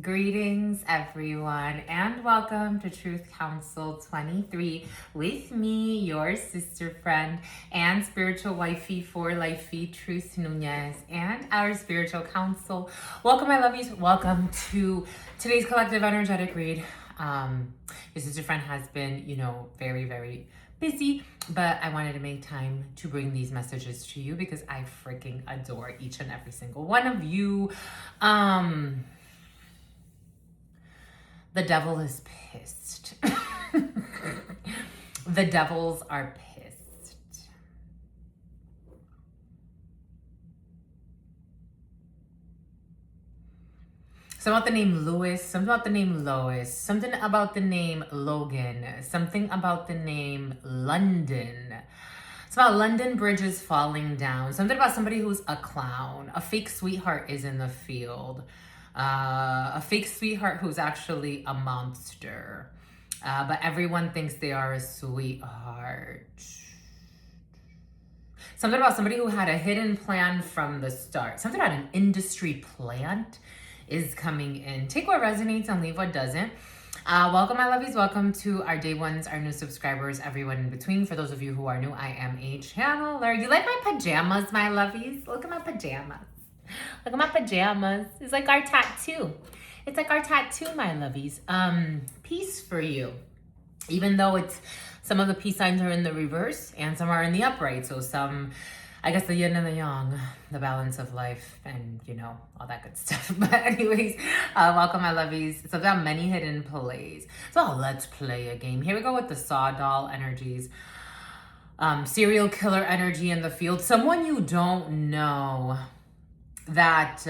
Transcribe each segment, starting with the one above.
Greetings, everyone, and welcome to Truth Council 23 with me, your sister friend and spiritual wifey for lifey, Truth Nuñez, and our spiritual council. Welcome, my lovies. Welcome to today's collective energetic read. Your sister friend has been, very, very busy, but I wanted to make time to bring these messages to you because I freaking adore each and every single one of you. The devil is pissed. The devils are pissed. Something about the name Lewis, something about the name Lois, something about the name Logan, something about the name London. It's about London bridges falling down. Something about somebody who's a clown. A fake sweetheart is in the field. A fake sweetheart who's actually a monster. But everyone thinks they are a sweetheart. Something about somebody who had a hidden plan from the start. Something about an industry plant is coming in. Take what resonates and leave what doesn't. Welcome, my lovies. Welcome to our day ones, our new subscribers, everyone in between. For those of you who are new, I am a channeler. You like my pajamas, my lovies? Look at my pajamas. Look at my pajamas. It's like our tattoo. It's like our tattoo, my lovies. Peace for you. Even though some of the peace signs are in the reverse and some are in the upright. So some, I guess, the yin and the yang, the balance of life and, all that good stuff. But anyways, welcome, my lovies. It's about many hidden plays. So let's play a game. Here we go with the saw doll energies. Serial killer energy in the field. Someone you don't know that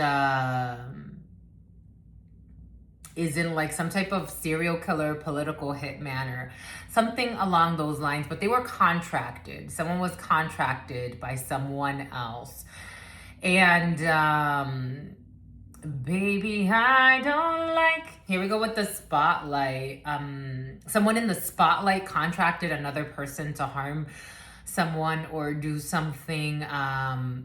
is in like some type of serial killer, political hitman or something along those lines, but they were contracted. Someone was contracted by someone else. And baby, I don't like, here we go with the spotlight. Someone in the spotlight contracted another person to harm someone or do something,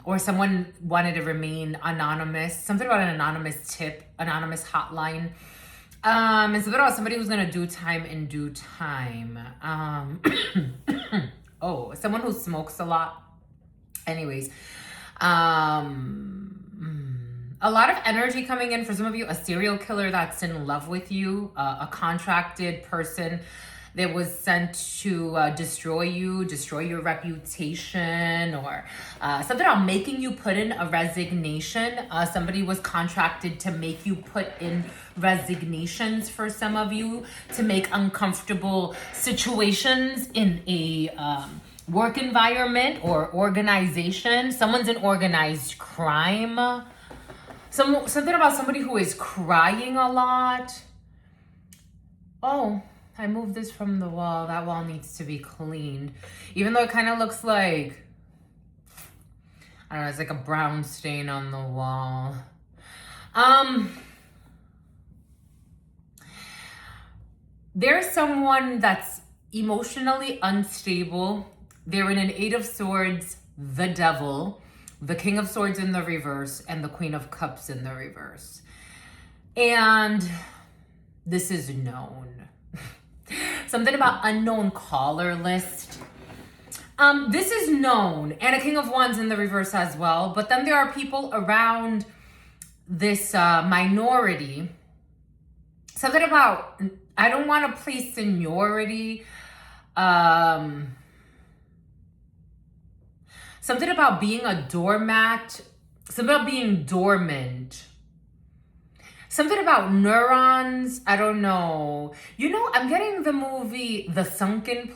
or someone wanted to remain anonymous. Something about an anonymous tip, anonymous hotline. And something about somebody who's gonna do time in due time. Oh, someone who smokes a lot. Anyways, a lot of energy coming in for some of you. A serial killer that's in love with you, a contracted person that was sent to destroy you, destroy your reputation, or something about making you put in a resignation. Somebody was contracted to make you put in resignations for some of you, to make uncomfortable situations in a work environment or organization. Someone's in organized crime. Something about somebody who is crying a lot. Oh, I moved this from the wall. That wall needs to be cleaned. Even though it kind of looks like, I don't know, it's like a brown stain on the wall. There's someone that's emotionally unstable. They're in an Eight of Swords, the Devil, the King of Swords in the reverse, and the Queen of Cups in the reverse. And this is known. Something about unknown caller list. This is known, and a King of Wands in the reverse as well. But then there are people around this minority. Something about, I don't want to place seniority. Something about being a doormat. Something about being dormant. Something about neurons. I don't know. I'm getting the movie The Sunken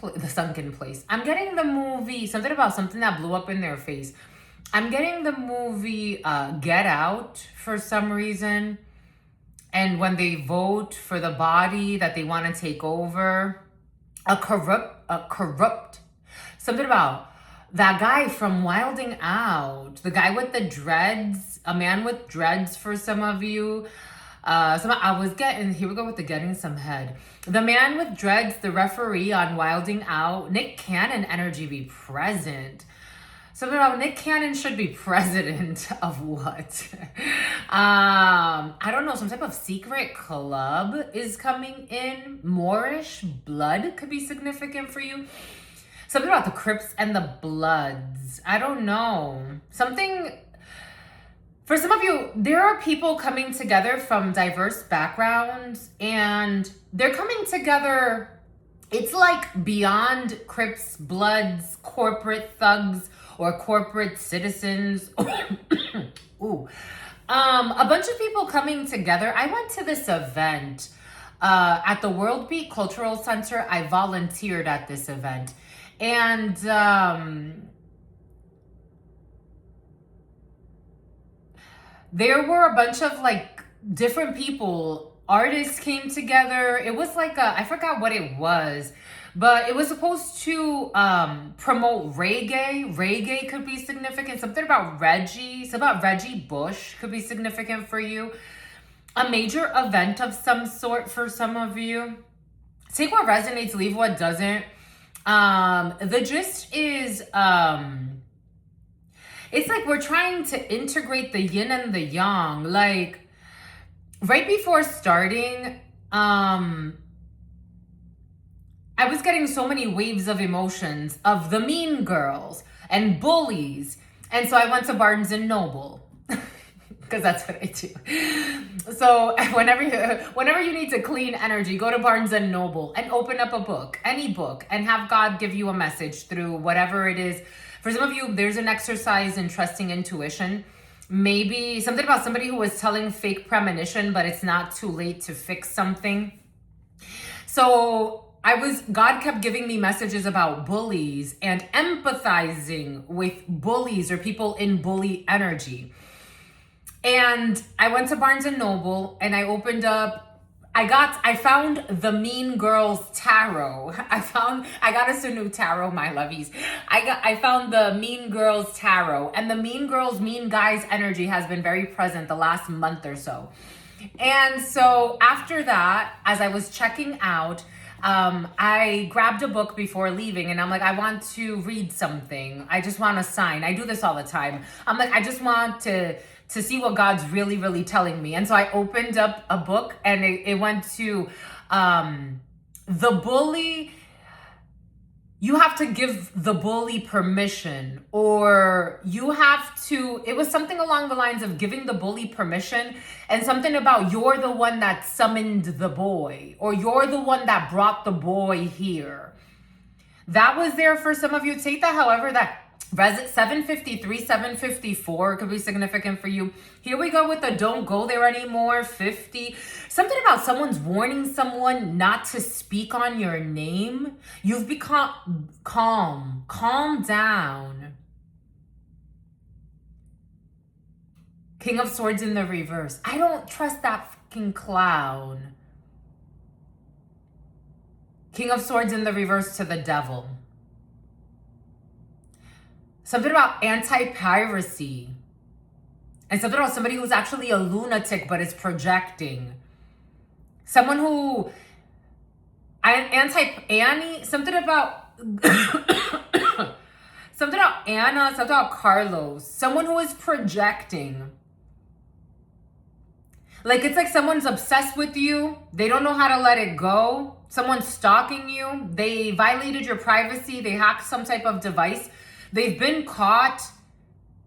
Place. I'm getting the movie something about something that blew up in their face. I'm getting the movie Get Out for some reason. And when they vote for the body that they want to take over, a corrupt. Something about that guy from Wilding Out, the guy with the dreads, a man with dreads for some of you. Here we go with the getting some head. The man with dreads, the referee on Wilding Out, Nick Cannon energy be present. Something about Nick Cannon should be president of what? I don't know, some type of secret club is coming in. Moorish blood could be significant for you. Something about the Crips and the Bloods. I don't know. Something, for some of you, there are people coming together from diverse backgrounds, and they're coming together. It's like beyond Crips, Bloods, corporate thugs, or corporate citizens. Ooh. A bunch of people coming together. I went to this event at the World Beat Cultural Center. I volunteered at this event. And there were a bunch of like different people. Artists came together. It was like I forgot what it was, but it was supposed to promote reggae. Reggae could be significant. Something about Reggie Bush could be significant for you. A major event of some sort for some of you. Take what resonates, leave what doesn't. The gist is, it's like we're trying to integrate the yin and the yang. Like, right before starting, I was getting so many waves of emotions of the mean girls and bullies. And so I went to Barnes and Noble. Because that's what I do. So whenever you need to clean energy, go to Barnes and Noble and open up a book, any book, and have God give you a message through whatever it is. For some of you, there's an exercise in trusting intuition. Maybe something about somebody who was telling fake premonition, but it's not too late to fix something. So God kept giving me messages about bullies and empathizing with bullies or people in bully energy. And I went to Barnes and Noble and I opened up, I found the Mean Girls Tarot. I got us a new tarot, my lovies. I found the Mean Girls Tarot, and the Mean Girls, Mean Guys energy has been very present the last month or so. And so after that, as I was checking out, I grabbed a book before leaving and I'm like, I want to read something. I just want a sign. I do this all the time. I'm like, I just want to see what God's really, really telling me. And so I opened up a book and it went to the bully. You have to give the bully permission, or you have to, it was something along the lines of giving the bully permission, and something about you're the one that summoned the boy, or you're the one that brought the boy here. That was there for some of you. Take that however that 753, 754 could be significant for you. Here we go with the don't go there anymore, 50. Something about someone's warning someone not to speak on your name. You've become calm down. King of Swords in the reverse. I don't trust that fucking clown. King of Swords in the reverse to the devil. Something about anti-piracy. And something about somebody who's actually a lunatic but is projecting. Someone who... Annie... Something about... something about Anna. Something about Carlos. Someone who is projecting. Like, it's like someone's obsessed with you. They don't know how to let it go. Someone's stalking you. They violated your privacy. They hacked some type of device. They've been caught.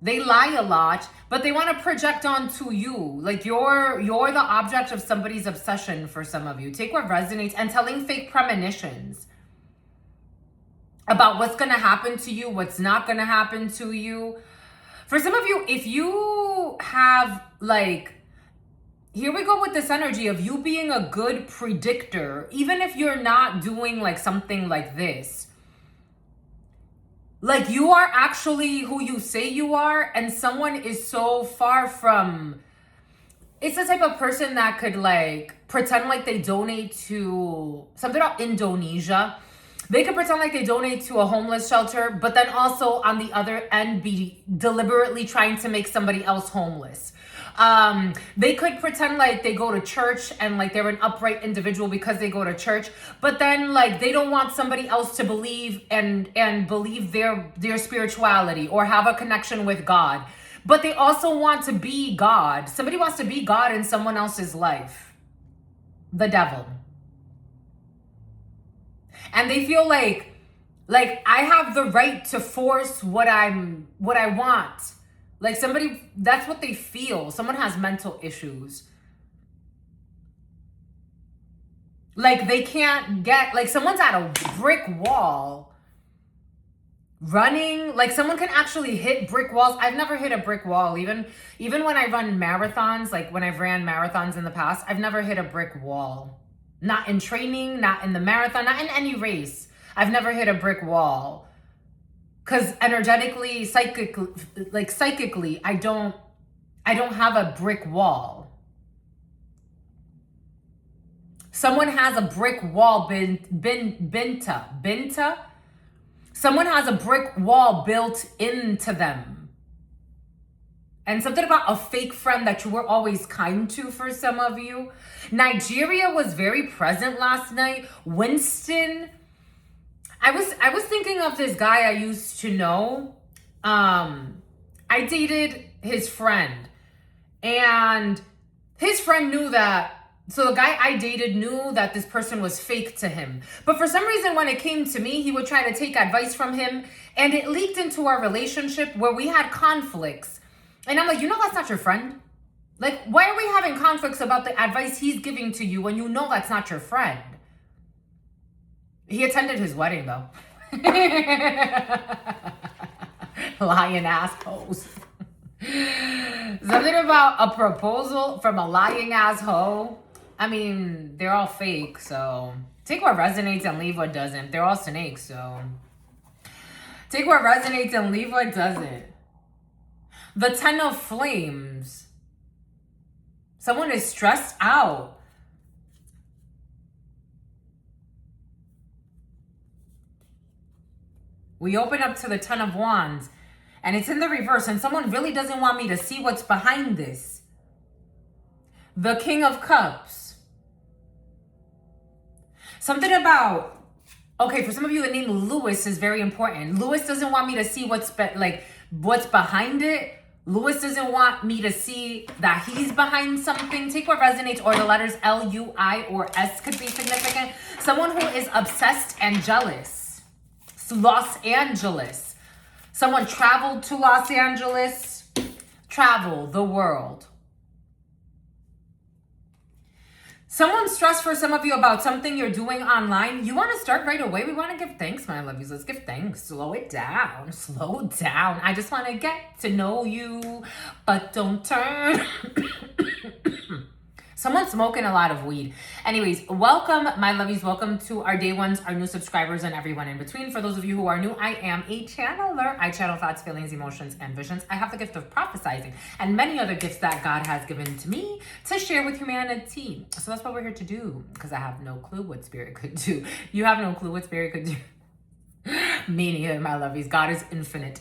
They lie a lot, but they want to project onto you. Like you're the object of somebody's obsession for some of you. Take what resonates, and telling fake premonitions about what's going to happen to you, what's not going to happen to you. For some of you, if you have like, here we go with this energy of you being a good predictor, even if you're not doing like something like this. Like you are actually who you say you are, and someone is so far from... It's the type of person that could like pretend like they donate to something about Indonesia. They could pretend like they donate to a homeless shelter, but then also on the other end be deliberately trying to make somebody else homeless. They could pretend like they go to church and like they're an upright individual because they go to church, but then like they don't want somebody else to believe and believe their spirituality or have a connection with God. But they also want to be God. Somebody wants to be God in someone else's life. The devil. And they feel like I have the right to force what I want. Like somebody, that's what they feel. Someone has mental issues. Like they can't get, like someone's at a brick wall running. Like someone can actually hit brick walls. I've never hit a brick wall. Even when I run marathons, like when I've ran marathons in the past, I've never hit a brick wall. Not in training, not in the marathon, not in any race. I've never hit a brick wall. Because energetically, psychically, I don't have a brick wall. Someone has a brick wall binta. Someone has a brick wall built into them. And something about a fake friend that you were always kind to for some of you. Nigeria was very present last night. Winston. I was thinking of this guy I used to know. I dated his friend. And his friend knew that. So the guy I dated knew that this person was fake to him. But for some reason, when it came to me, he would try to take advice from him. And it leaked into our relationship where we had conflicts. And I'm like, you know that's not your friend? Like, why are we having conflicts about the advice he's giving to you when you know that's not your friend? He attended his wedding, though. Lying assholes. Something about a proposal from a lying asshole. I mean, they're all fake, so take what resonates and leave what doesn't. They're all snakes, so take what resonates and leave what doesn't. The Ten of Flames. Someone is stressed out. We open up to the Ten of Wands, and it's in the reverse, and someone really doesn't want me to see what's behind this. The King of Cups. Something about, okay, for some of you, the name Lewis is very important. Lewis doesn't want me to see what's behind it. Lewis doesn't want me to see that he's behind something. Take what resonates, or the letters L, U, I, or S could be significant. Someone who is obsessed and jealous. Los Angeles. Someone traveled to Los Angeles. Travel the world. Someone's stressed for some of you about something you're doing online. You want to start right away. We want to give thanks, my lovies. Let's give thanks. Slow it down. Slow down. I just want to get to know you, but don't turn. Someone's smoking a lot of weed. Anyways, welcome, my lovies. Welcome to our day ones, our new subscribers, and everyone in between. For those of you who are new, I am a channeler. I channel thoughts, feelings, emotions, and visions. I have the gift of prophesizing and many other gifts that God has given to me to share with humanity. So that's what we're here to do, because I have no clue what spirit could do. You have no clue what spirit could do. Me neither, my lovies. God is infinite.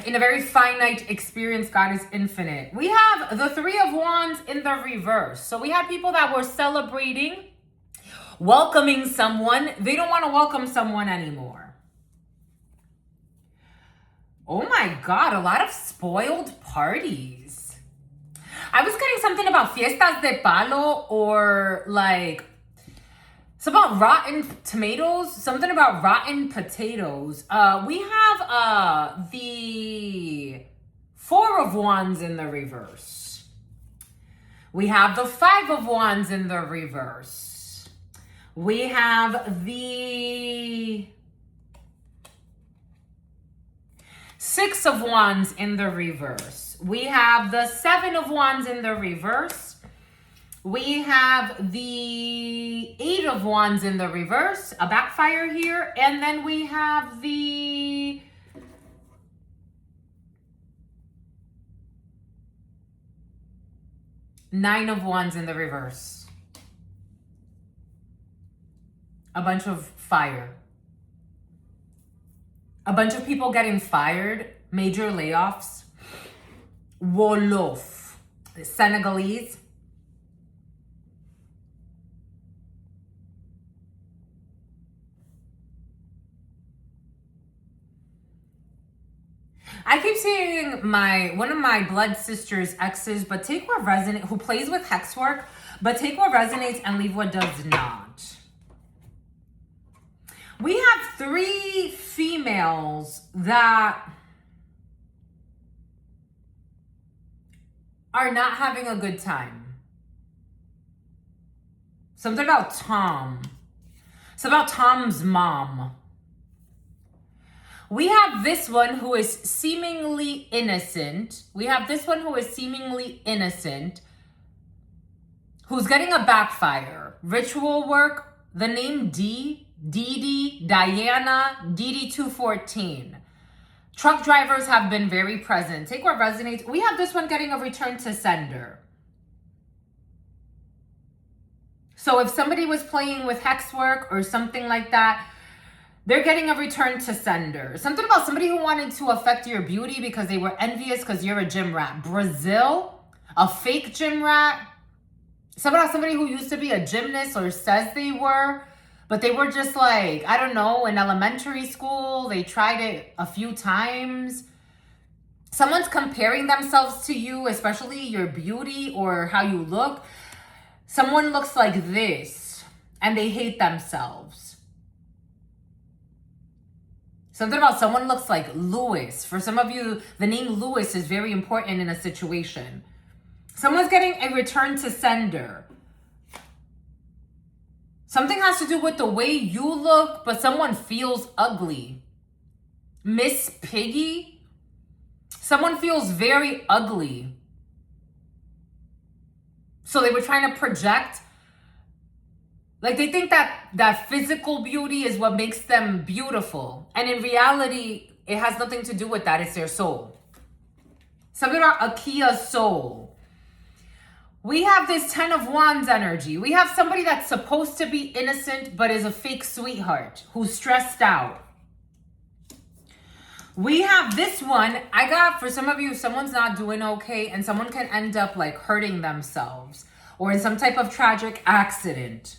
In a very finite experience, God is infinite. We have the Three of Wands in the reverse. So we had people that were celebrating, welcoming someone. They don't want to welcome someone anymore. Oh my God, a lot of spoiled parties. I was getting something about fiestas de palo, or like, it's about rotten tomatoes, something about rotten potatoes. We have the Four of Wands in the reverse. We have the Five of Wands in the reverse. We have the Six of Wands in the reverse. We have the Seven of Wands in the reverse. We have the Eight of Wands in the reverse, a backfire here. And then we have the Nine of Wands in the reverse. A bunch of fire. A bunch of people getting fired, major layoffs. Wolof, Senegalese. I keep seeing one of my blood sister's exes, but take what resonates, who plays with hex work, but take what resonates and leave what does not. We have 3 females that are not having a good time. Something about Tom. It's about Tom's mom. We have this one who is seemingly innocent. We have this one who is seemingly innocent, who's getting a backfire. Ritual work, the name D, Dee, Diana, DD214. Truck drivers have been very present. Take what resonates. We have this one getting a return to sender. So if somebody was playing with hex work or something like that, they're getting a return to sender. Something about somebody who wanted to affect your beauty because they were envious because you're a gym rat. Brazil, a fake gym rat. Something about somebody who used to be a gymnast or says they were, but they were just like, I don't know, in elementary school. They tried it a few times. Someone's comparing themselves to you, especially your beauty or how you look. Someone looks like this and they hate themselves. Something about someone looks like Lewis. For some of you, the name Lewis is very important in a situation. Someone's getting a return to sender. Something has to do with the way you look, but someone feels ugly. Miss Piggy. Someone feels very ugly. So they were trying to project. Like they think that physical beauty is what makes them beautiful. And in reality, it has nothing to do with that. It's their soul. Something about Akia's soul. We have this 10 of Wands energy. We have somebody that's supposed to be innocent, but is a fake sweetheart who's stressed out. We have this one. I got, for some of you, someone's not doing okay and someone can end up like hurting themselves or in some type of tragic accident.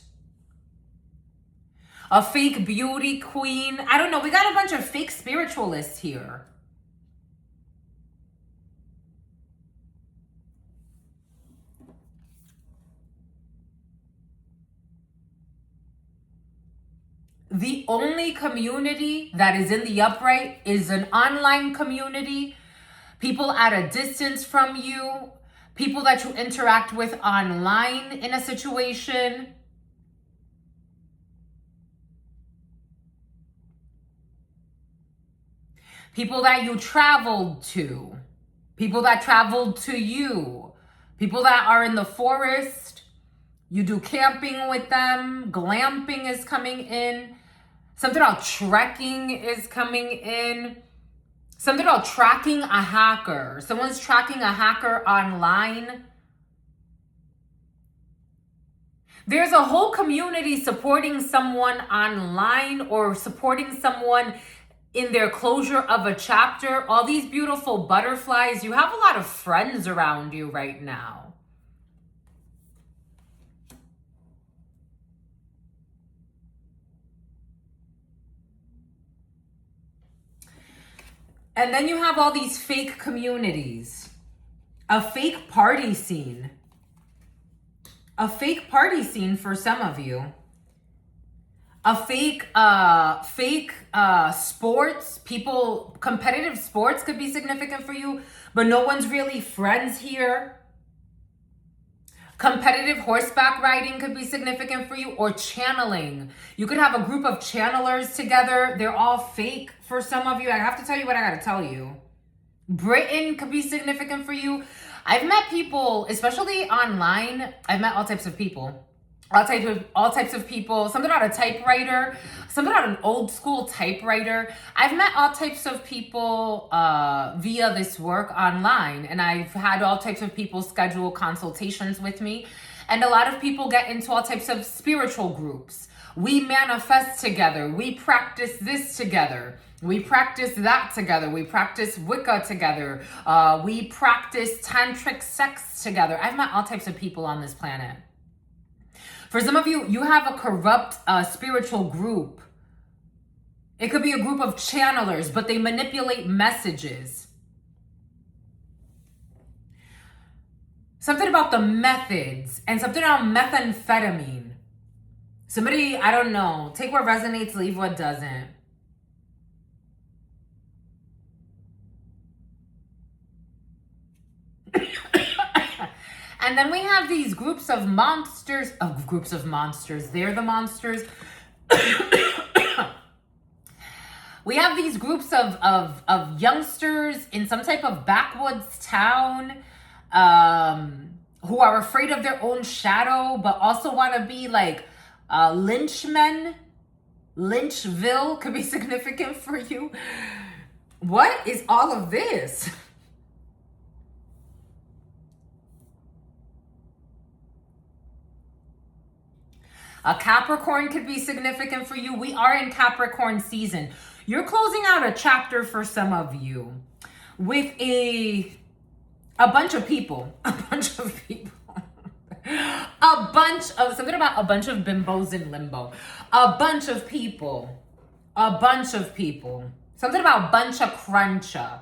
A fake beauty queen. I don't know. We got a bunch of fake spiritualists here. The only community that is in the upright is an online community. People at a distance from you. People that you interact with online in a situation. People that you traveled to. People that traveled to you. People that are in the forest. You do camping with them. Glamping is coming in. Something about trekking is coming in. Something about tracking a hacker. Someone's tracking a hacker online. There's a whole community supporting someone online or supporting someone in their closure of a chapter. All these beautiful butterflies. You have a lot of friends around you right now. And then you have all these fake communities. A fake party scene. A fake party scene for some of you. A fake sports, people, competitive sports could be significant for you, but no one's really friends here. Competitive horseback riding could be significant for you, or channeling. You could have a group of channelers together. They're all fake for some of you. I have to tell you what I gotta tell you. Britain could be significant for you. I've met people, especially online. I've met all types of people. All types of people. Something about a typewriter. Something about an old school typewriter. I've met all types of people via this work online. And I've had all types of people schedule consultations with me. And a lot of people get into all types of spiritual groups. We manifest together. We practice this together. We practice that together. We practice Wicca together. We practice tantric sex together. I've met all types of people on this planet. For some of you, you have a corrupt spiritual group. It could be a group of channelers, but they manipulate messages. Something about the methods and something about methamphetamine. Somebody, I don't know. Take what resonates, leave what doesn't. And then we have these groups of monsters. They're the monsters. We have these groups of youngsters in some type of backwoods town who are afraid of their own shadow, but also want to be like lynchmen. Lynchville could be significant for you. What is all of this? A Capricorn could be significant for you. We are in Capricorn season. You're closing out a chapter for some of you with a bunch of people. Something about a bunch of bimbos in limbo. A bunch of people. Something about bunch of cruncha.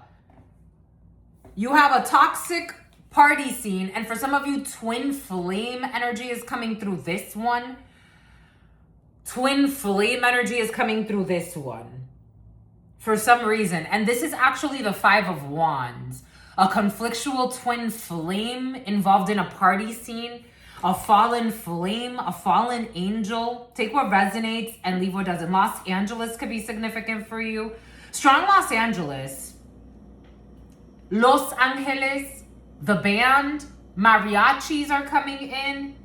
You have a toxic party scene, and for some of you, twin flame energy is coming through this one. Twin flame energy is coming through this one for some reason. And this is actually the 5 of Wands. A conflictual twin flame involved in a party scene. A fallen flame, a fallen angel. Take what resonates and leave what doesn't. Los Angeles could be significant for you. Strong Los Angeles. Los Angeles, the band. Mariachis are coming in.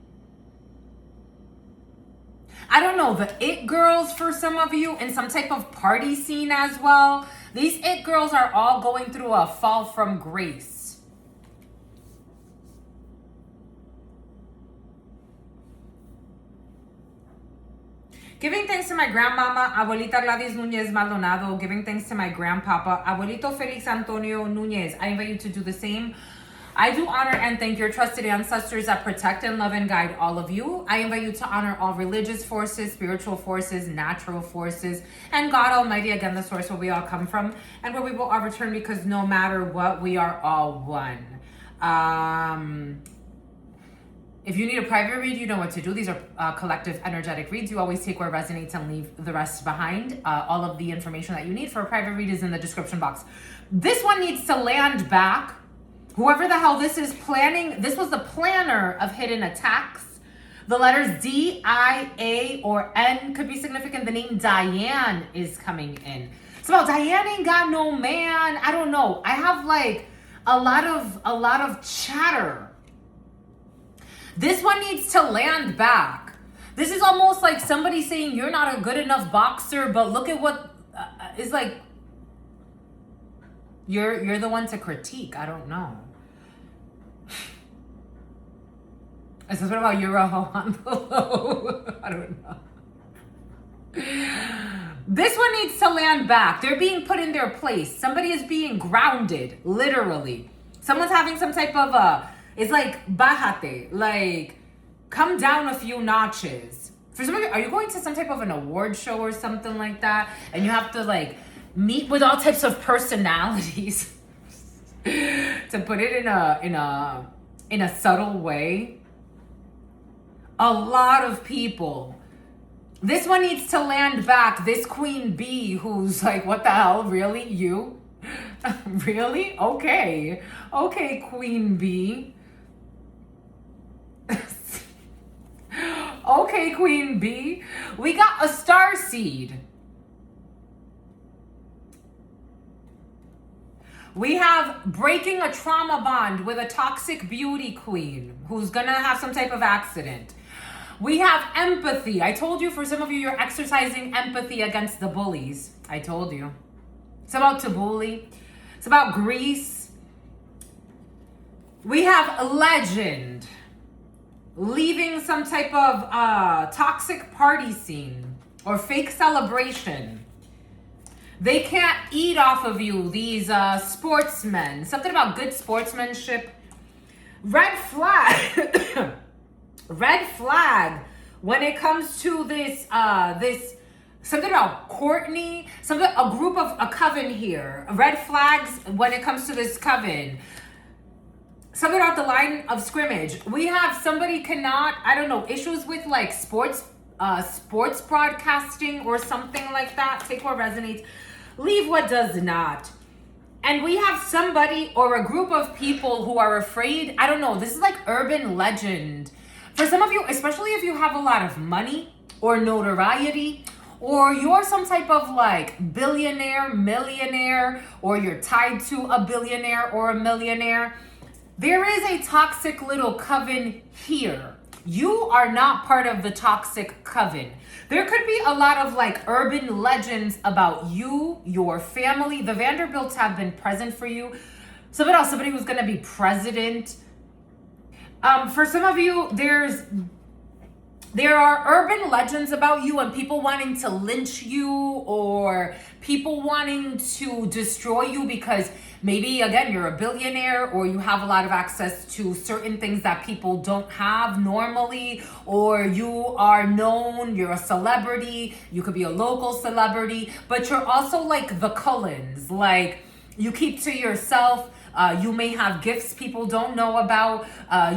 I don't know, the it girls for some of you in some type of party scene as well. These it girls are all going through a fall from grace. Giving thanks to my grandmama, Abuelita Gladys Nuñez Maldonado. Giving thanks to my grandpapa, Abuelito Felix Antonio Nuñez. I invite you to do the same. I do honor and thank your trusted ancestors that protect and love and guide all of you. I invite you to honor all religious forces, spiritual forces, natural forces, and God Almighty, again, the source where we all come from and where we will all return, because no matter what, we are all one. If you need a private read, you know what to do. These are collective energetic reads. You always take where resonates and leave the rest behind. All of the information that you need for a private read is in the description box. This one needs to land back. Whoever the hell this is planning, this was the planner of hidden attacks. The letters D, I, A, or N could be significant. The name Diane is coming in. So Diane ain't got no man. I don't know. I have like a lot of chatter. This one needs to land back. This is almost like somebody saying you're not a good enough boxer, but look at what is like. You're the one to critique. I don't know. Is this what about Euro on the low? I don't know. This one needs to land back. They're being put in their place. Somebody is being grounded, literally. Someone's having some type of it's like bájate, like come down a few notches. For some of you, are you going to some type of an award show or something like that? And you have to like meet with all types of personalities to put it in a subtle way. A lot of people. This one needs to land back. This queen bee who's like, what the hell? Really? You? Really? Okay. Okay, queen bee. Okay, queen bee. We got a star seed. We have breaking a trauma bond with a toxic beauty queen who's gonna have some type of accident. We have empathy. I told you, for some of you, you're exercising empathy against the bullies. I told you. It's about to bully. It's about Greece. We have legend. Leaving some type of toxic party scene or fake celebration. They can't eat off of you, these sportsmen. Something about good sportsmanship. Red flag. Red flag when it comes to this, something about Courtney, a group of a coven here. Red flags when it comes to this coven. something about the line of scrimmage. We have somebody cannot, I don't know, issues with like sports broadcasting or something like that. Take what resonates, leave what does not. And we have somebody or a group of people who are afraid. I don't know, this is like urban legend. For some of you, especially if you have a lot of money or notoriety, or you're some type of like billionaire, millionaire, or you're tied to a billionaire or a millionaire, there is a toxic little coven here. You are not part of the toxic coven. There could be a lot of like urban legends about you, your family. The Vanderbilts have been present for you. Somebody who's gonna be president. For some of you, there are urban legends about you and people wanting to lynch you or people wanting to destroy you because maybe, again, you're a billionaire or you have a lot of access to certain things that people don't have normally, or you are known, you're a celebrity, you could be a local celebrity, but you're also like the Cullens, like you keep to yourself. You may have gifts people don't know about.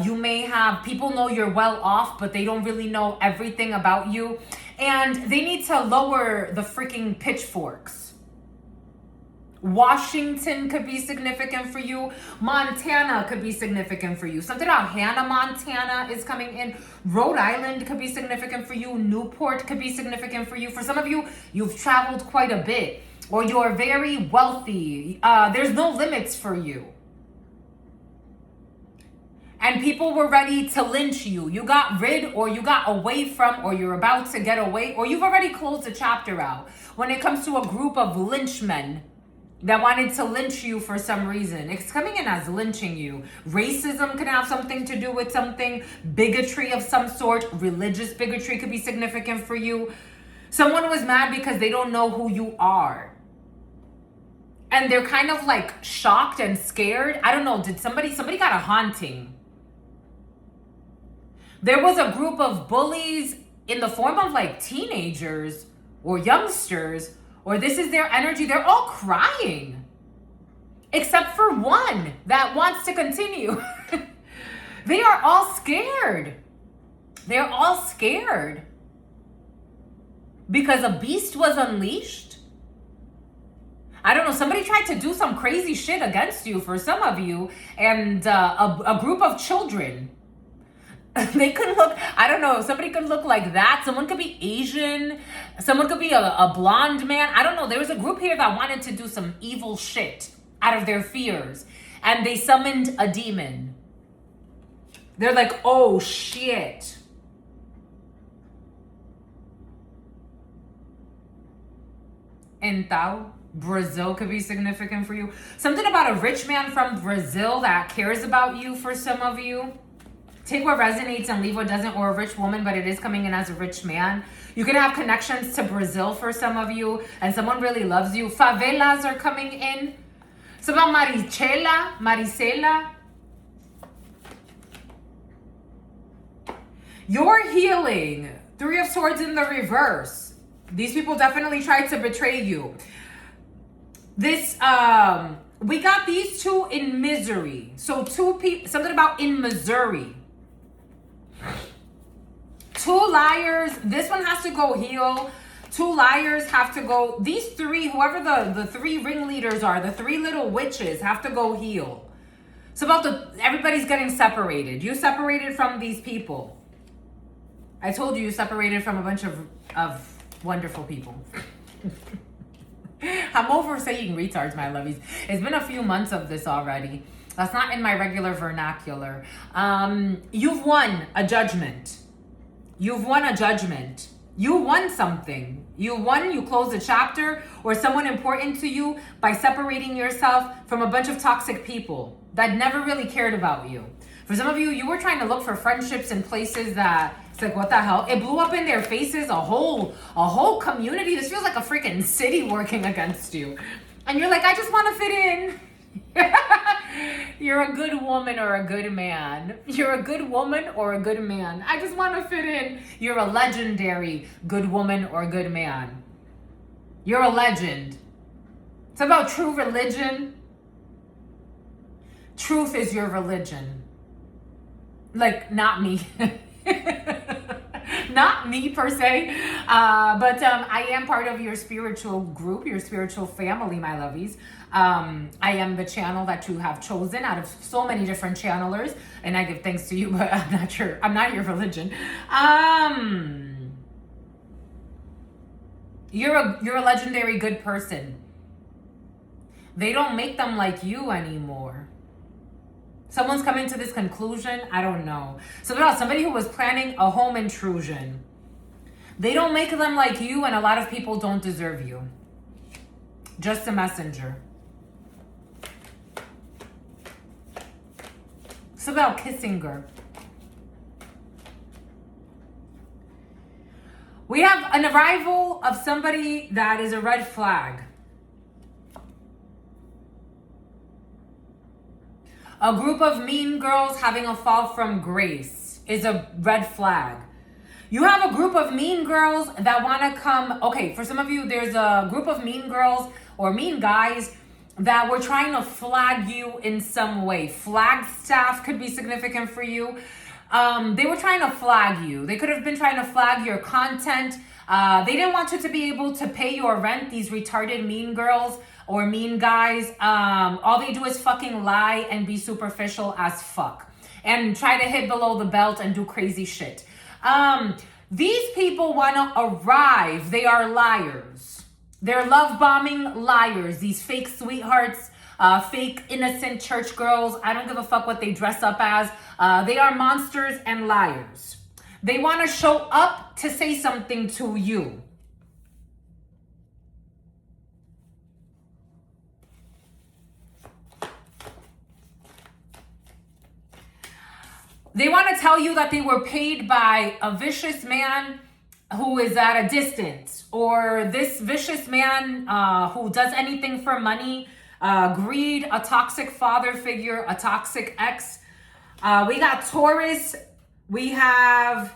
You may have, people know you're well off, but they don't really know everything about you. And they need to lower the freaking pitchforks. Washington could be significant for you. Montana could be significant for you. Something about Hannah, Montana is coming in. Rhode Island could be significant for you. Newport could be significant for you. For some of you, you've traveled quite a bit. Or you're very wealthy. There's no limits for you. And people were ready to lynch you. You got rid or you got away from, or you're about to get away, or you've already closed a chapter out. When it comes to a group of lynchmen that wanted to lynch you for some reason. It's coming in as lynching you. Racism can have something to do with something. Bigotry of some sort. Religious bigotry could be significant for you. Someone was mad because they don't know who you are. And they're kind of like shocked and scared. I don't know, did somebody got a haunting. There was a group of bullies in the form of like teenagers or youngsters, or this is their energy. They're all crying. Except for one that wants to continue. They are all scared. They're all scared. Because a beast was unleashed. I don't know, somebody tried to do some crazy shit against you for some of you, and a group of children. They could look, I don't know, somebody could look like that. Someone could be Asian. Someone could be a blonde man. I don't know. There was a group here that wanted to do some evil shit out of their fears. And they summoned a demon. They're like, oh shit. Então, Brazil could be significant for you. Something about a rich man from Brazil that cares about you for some of you. Take what resonates and leave what doesn't, or a rich woman, but it is coming in as a rich man. You can have connections to Brazil for some of you, and someone really loves you. Favelas are coming in. Some about Maricela. You're healing. Three of Swords in the reverse. These people definitely tried to betray you. This, we got these two in misery. So two people, something about in Missouri. Two liars. This one has to go heal. Two liars have to go. These three, whoever the three ringleaders are, the three little witches have to go heal. It's about everybody's getting separated. You separated from these people. I told you separated from a bunch of wonderful people. I'm over saying retards, my lovies. It's been a few months of this already. That's not in my regular vernacular. You've won a judgment. You've won a judgment. You won something. You closed a chapter, or someone important to you, by separating yourself from a bunch of toxic people that never really cared about you. For some of you, you were trying to look for friendships in places that, it's like, what the hell? It blew up in their faces, a whole community. This feels like a freaking city working against you. And you're like, I just want to fit in. You're a good woman or a good man. You're a good woman or a good man. I just want to fit in. You're a legendary good woman or good man. You're a legend. It's about true religion. truth is your religion. Like, not me. Not me per se, but I am part of your spiritual group, your spiritual family, my lovies. I am the channel that you have chosen out of so many different channelers, and I give thanks to you, but I'm not your religion. You're a legendary good person. They don't make them like you anymore. Someone's coming to this conclusion. I don't know. Somebody who was planning a home intrusion. They don't make them like you, and a lot of people don't deserve you. Just a messenger. It's about kissing her. We have an arrival of somebody that is a red flag. A group of mean girls having a fall from grace is a red flag. You have a group of mean girls that want to come. Okay, for some of you, there's a group of mean girls or mean guys that were trying to flag you in some way. Flagstaff could be significant for you. They were trying to flag you. They could have been trying to flag your content. They didn't want you to be able to pay your rent, these retarded mean girls or mean guys. All they do is fucking lie and be superficial as fuck and try to hit below the belt and do crazy shit. These people want to arrive. They are liars. They're love bombing liars. These fake sweethearts, fake innocent church girls. I don't give a fuck what they dress up as. They are monsters and liars. They want to show up to say something to you. They want to tell you that they were paid by a vicious man who is at a distance, or this vicious man who does anything for money, greed, a toxic father figure, a toxic ex. We got Taurus. We have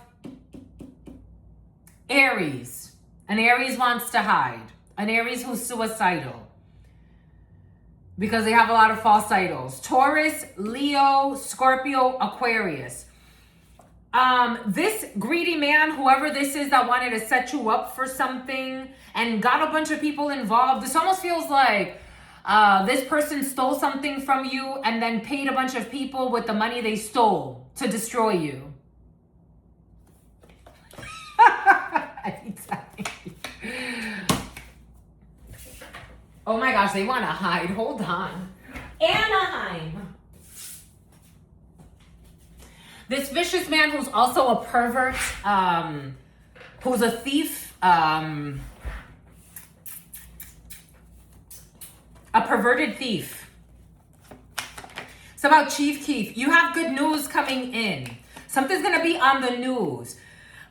Aries. An Aries wants to hide. An Aries who's suicidal because they have a lot of false idols. Taurus, Leo, Scorpio, Aquarius. This greedy man, whoever this is that wanted to set you up for something and got a bunch of people involved. This almost feels like this person stole something from you and then paid a bunch of people with the money they stole to destroy you. Oh my gosh, they want to hide. Hold on. Anaheim. This vicious man who's also a pervert, who's a thief, a perverted thief. It's about Chief Keef. You have good news coming in. Something's going to be on the news.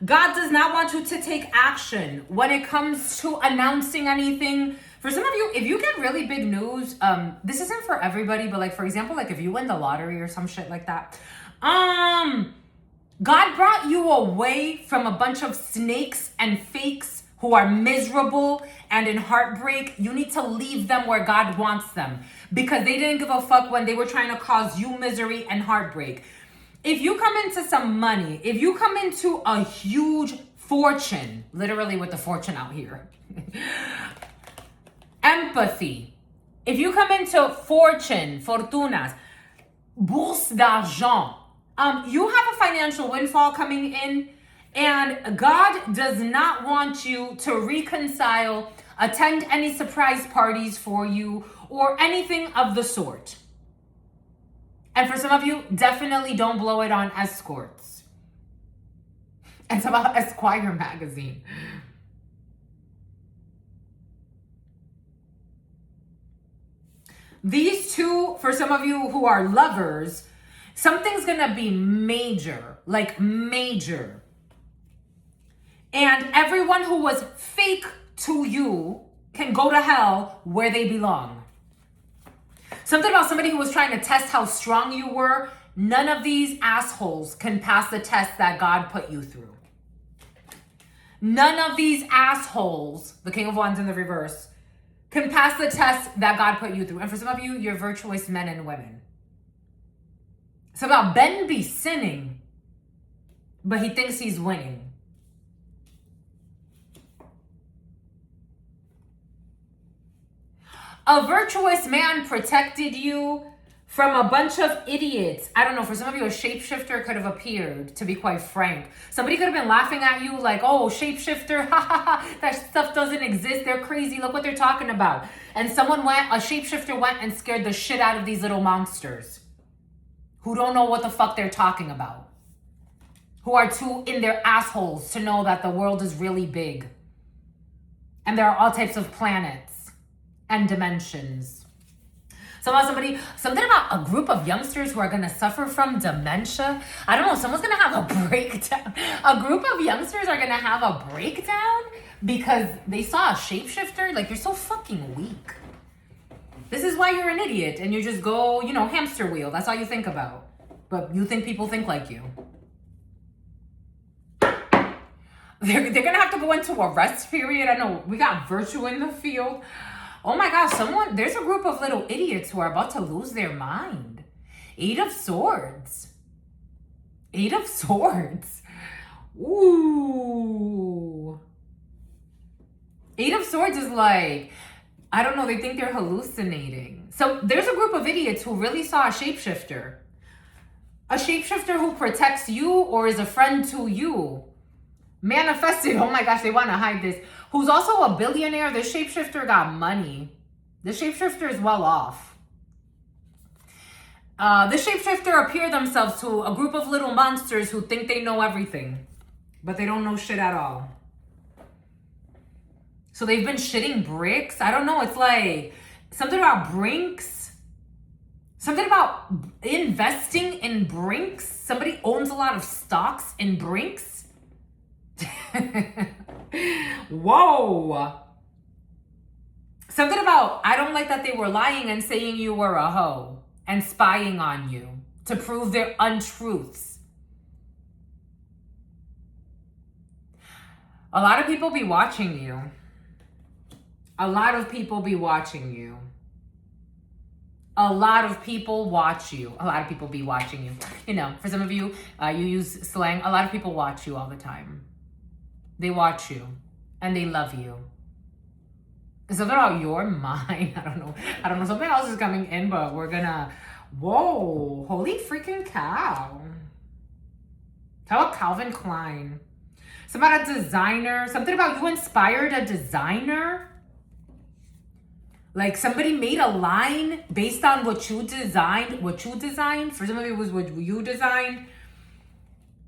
God does not want you to take action when it comes to announcing anything. For some of you, if you get really big news, this isn't for everybody, but like, for example, like if you win the lottery or some shit like that, God brought you away from a bunch of snakes and fakes who are miserable and in heartbreak. You need to leave them where God wants them because they didn't give a fuck when they were trying to cause you misery and heartbreak. If you come into some money, if you come into a huge fortune, literally with the fortune out here, empathy. If you come into fortune, fortunas, bourse d'argent, you have a financial windfall coming in, and God does not want you to reconcile, attend any surprise parties for you, or anything of the sort. And for some of you, definitely don't blow it on escorts. It's about Esquire magazine. These two, for some of you who are lovers, something's gonna be major, like major. And everyone who was fake to you can go to hell where they belong. Something about somebody who was trying to test how strong you were. None of these assholes can pass the test that God put you through. None of these assholes, the King of Wands in the reverse, can pass the test that God put you through. And for some of you, you're virtuous men and women. It's about Ben be sinning, but he thinks he's winning. A virtuous man protected you from a bunch of idiots. I don't know, for some of you, a shapeshifter could have appeared, to be quite frank. Somebody could have been laughing at you like, oh, shapeshifter, ha ha ha, that stuff doesn't exist, they're crazy, look what they're talking about. And a shapeshifter went and scared the shit out of these little monsters who don't know what the fuck they're talking about, who are too in their assholes to know that the world is really big. And there are all types of planets and dimensions. Something about a group of youngsters who are going to suffer from dementia. I don't know, someone's going to have a breakdown. A group of youngsters are going to have a breakdown because they saw a shapeshifter. Like, you're so fucking weak. This is why you're an idiot and you just go, hamster wheel. That's all you think about. But you think people think like you. They're going to have to go into a rest period. I know we got virtue in the field. Oh my gosh, there's a group of little idiots who are about to lose their mind. 8 of Swords. 8 of Swords. Ooh. 8 of Swords is like, I don't know, they think they're hallucinating. So there's a group of idiots who really saw a shapeshifter. A shapeshifter who protects you or is a friend to you. Manifested, oh my gosh, they want to hide this. Who's also a billionaire. The shapeshifter got money. The shapeshifter is well off. The shapeshifter appear themselves to a group of little monsters who think they know everything, but they don't know shit at all. So they've been shitting bricks. I don't know. It's like something about Brinks. Something about investing in Brinks. Somebody owns a lot of stocks in Brinks. Whoa. Something about, I don't like that they were lying and saying you were a hoe and spying on you to prove their untruths. A lot of people be watching you. A lot of people be watching you. A lot of people watch you. A lot of people be watching you. For some of you, you use slang. A lot of people watch you all the time. They watch you and they love you. Something about your mind. I don't know. Something else is coming in, but we're gonna, whoa, holy freaking cow. How about Calvin Klein? Something about a designer. Something about you inspired a designer. Like somebody made a line based on what you designed. For some of it was what you designed.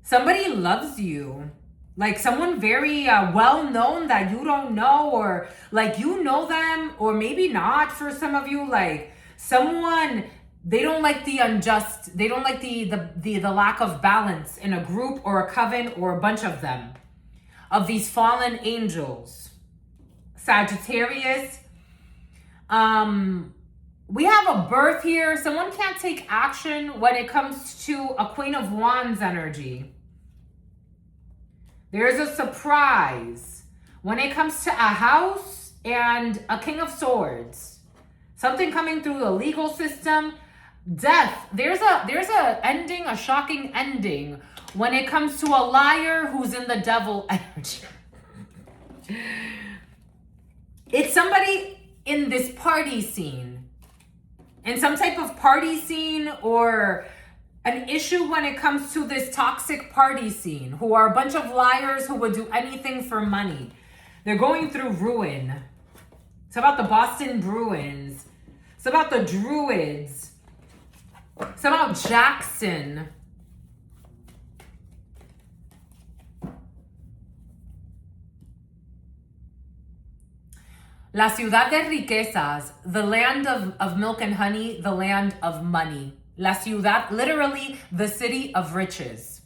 Somebody loves you. Like someone very well known that you don't know, or like you know them, or maybe not for some of you. Like someone, they don't like the unjust, they don't like the lack of balance in a group or a coven or a bunch of them, of these fallen angels. Sagittarius. We have a birth here. Someone can't take action when it comes to a Queen of Wands energy. There's a surprise when it comes to a house and a King of Swords. Something coming through the legal system. Death. There's a ending, a shocking ending when it comes to a liar who's in the devil energy. It's somebody in this party scene. In some type of party scene or an issue when it comes to this toxic party scene, who are a bunch of liars who would do anything for money. They're going through ruin. It's about the Boston Bruins. It's about the Druids. It's about Jackson. La ciudad de riquezas, the land of milk and honey, the land of money. La ciudad, literally the city of riches.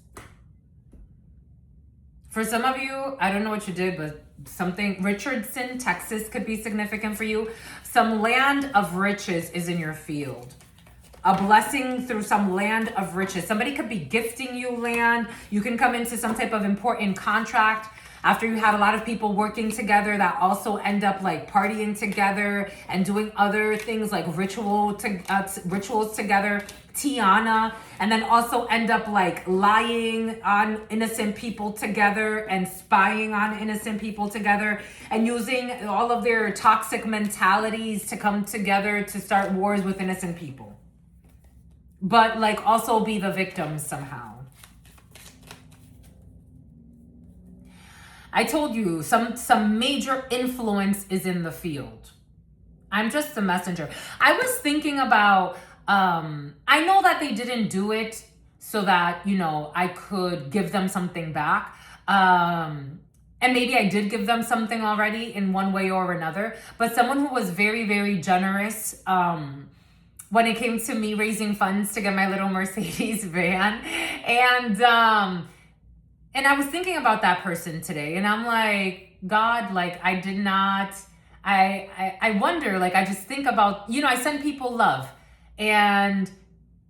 For some of you, I don't know what you did, but something, Richardson, Texas could be significant for you. Some land of riches is in your field. A blessing through some land of riches. Somebody could be gifting you land. You can come into some type of important contract after you had a lot of people working together that also end up like partying together and doing other things like rituals together. Tiana, and then also end up like lying on innocent people together and spying on innocent people together and using all of their toxic mentalities to come together to start wars with innocent people. But like also be the victims somehow. I told you some major influence is in the field. I'm just a messenger. I was thinking about, I know that they didn't do it so that, you know, I could give them something back. And maybe I did give them something already in one way or another, but someone who was very, very generous, when it came to me raising funds to get my little Mercedes van. And I was thinking about that person today, and I'm like, God, like I did not, I wonder, like I just think about, you know, I send people love, and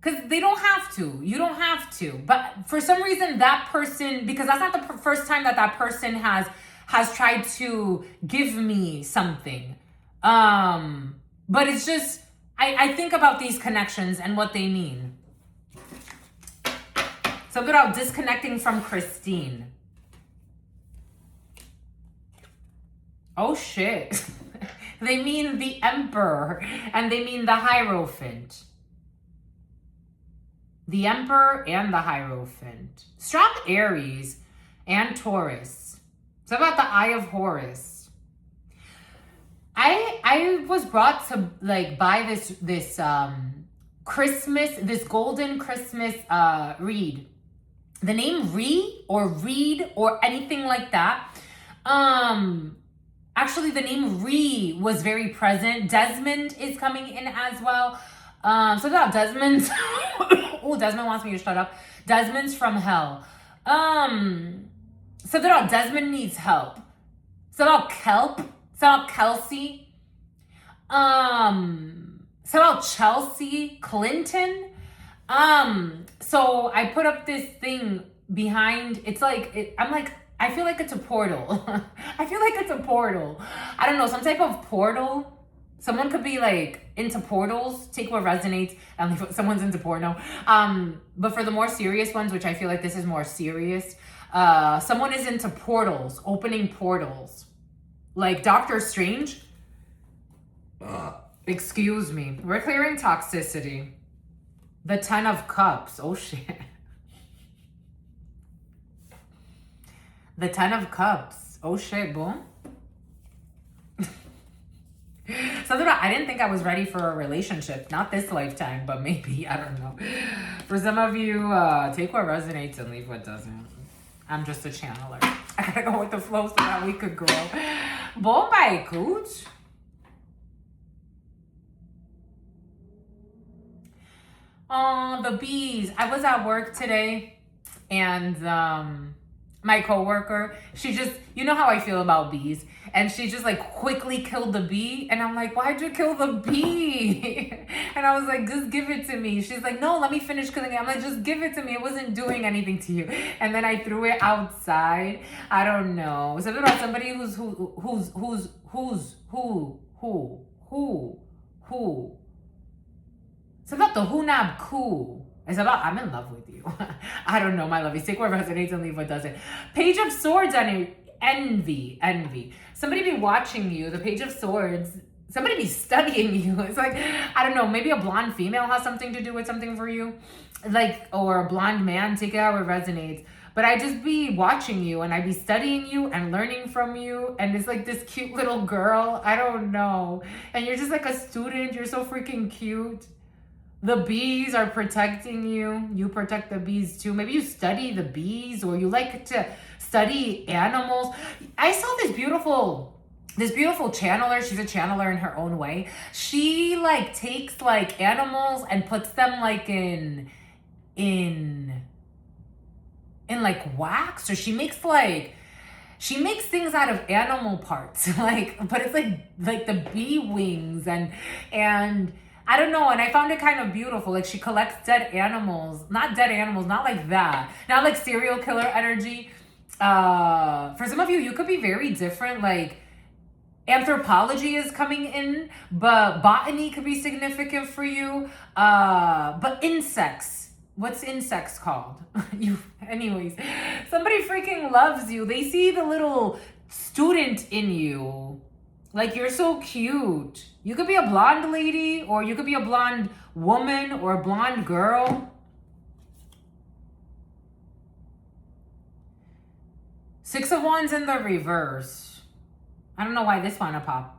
because they don't have to, you don't have to, but for some reason that person, because that's not the first time that person has tried to give me something, but it's just, I think about these connections and what they mean. Something about disconnecting from Christine. Oh shit. They mean the Emperor and they mean the Hierophant. The Emperor and the Hierophant. Strong Aries and Taurus. It's about the Eye of Horus. I was brought to like buy this Christmas, this golden Christmas reed. The name Reed or anything like that. Actually, the name Ree was very present. Desmond is coming in as well. So about Desmond's. Oh, Desmond wants me to shut up. Desmond's from hell. So about Desmond needs help. So about Kelp. So about Kelsey. So about Chelsea Clinton. So I put up this thing behind, it's like, I'm like, I feel like it's a portal. I feel like it's a portal. I don't know, some type of portal. Someone could be like into portals, take what resonates, and if someone's into porno. But for the more serious ones, which I feel like this is more serious, someone is into portals, opening portals. Like Doctor Strange. Excuse me. We're clearing toxicity. The 10 of Cups. Oh, shit. The 10 of Cups. Oh, shit, boom. Something about, I didn't think I was ready for a relationship. Not this lifetime, but maybe. I don't know. For some of you, take what resonates and leave what doesn't. I'm just a channeler. I gotta go with the flow so that we could grow. Boom, bye, cooch. Oh, the bees. I was at work today and my coworker, she just, you know how I feel about bees, and she just like quickly killed the bee, and I'm like, why'd you kill the bee? And I was like, just give it to me. She's like, no, let me finish killing it. I'm like, just give it to me. It wasn't doing anything to you. And then I threw it outside. I don't know. Something about somebody who. It's about the Hunab Ku. It's about, I'm in love with you. I don't know, my love. You take what resonates and leave what doesn't. Page of Swords and envy. Somebody be watching you. The Page of Swords. Somebody be studying you. It's like, I don't know, maybe a blonde female has something to do with something for you. Like, or a blonde man, take it how it resonates. But I just be watching you and I be studying you and learning from you. And it's like this cute little girl. I don't know. And you're just like a student. You're so freaking cute. The bees are protecting you. You protect the bees too. Maybe you study the bees or you like to study animals. I saw this beautiful channeler. She's a channeler in her own way. She like takes like animals and puts them like in like wax, or she makes things out of animal parts. Like, but it's like the bee wings and I don't know, and I found it kind of beautiful. Like, she collects not like that. Not like serial killer energy. For some of you, you could be very different. Like, Anthropology is coming in, but botany could be significant for you. But insects, what's insects called? Anyways, somebody freaking loves you. They see the little student in you. Like, you're so cute. You could be a blonde lady, or you could be a blonde woman, or a blonde girl. Six of Wands in the reverse. I don't know why this wanna pop.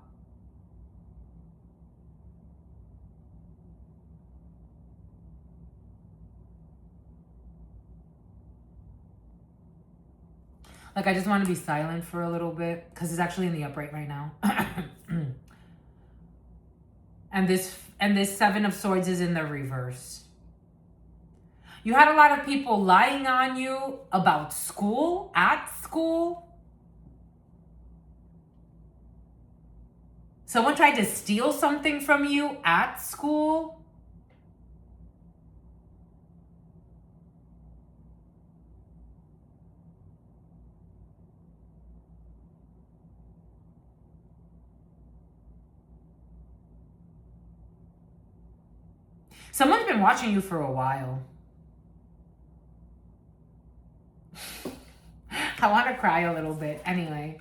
Like, I just want to be silent for a little bit because it's actually in the upright right now. and this Seven of Swords is in the reverse. You had a lot of people lying on you about school, at school. Someone tried to steal something from you at school. Someone's been watching you for a while. I want to cry a little bit. Anyway.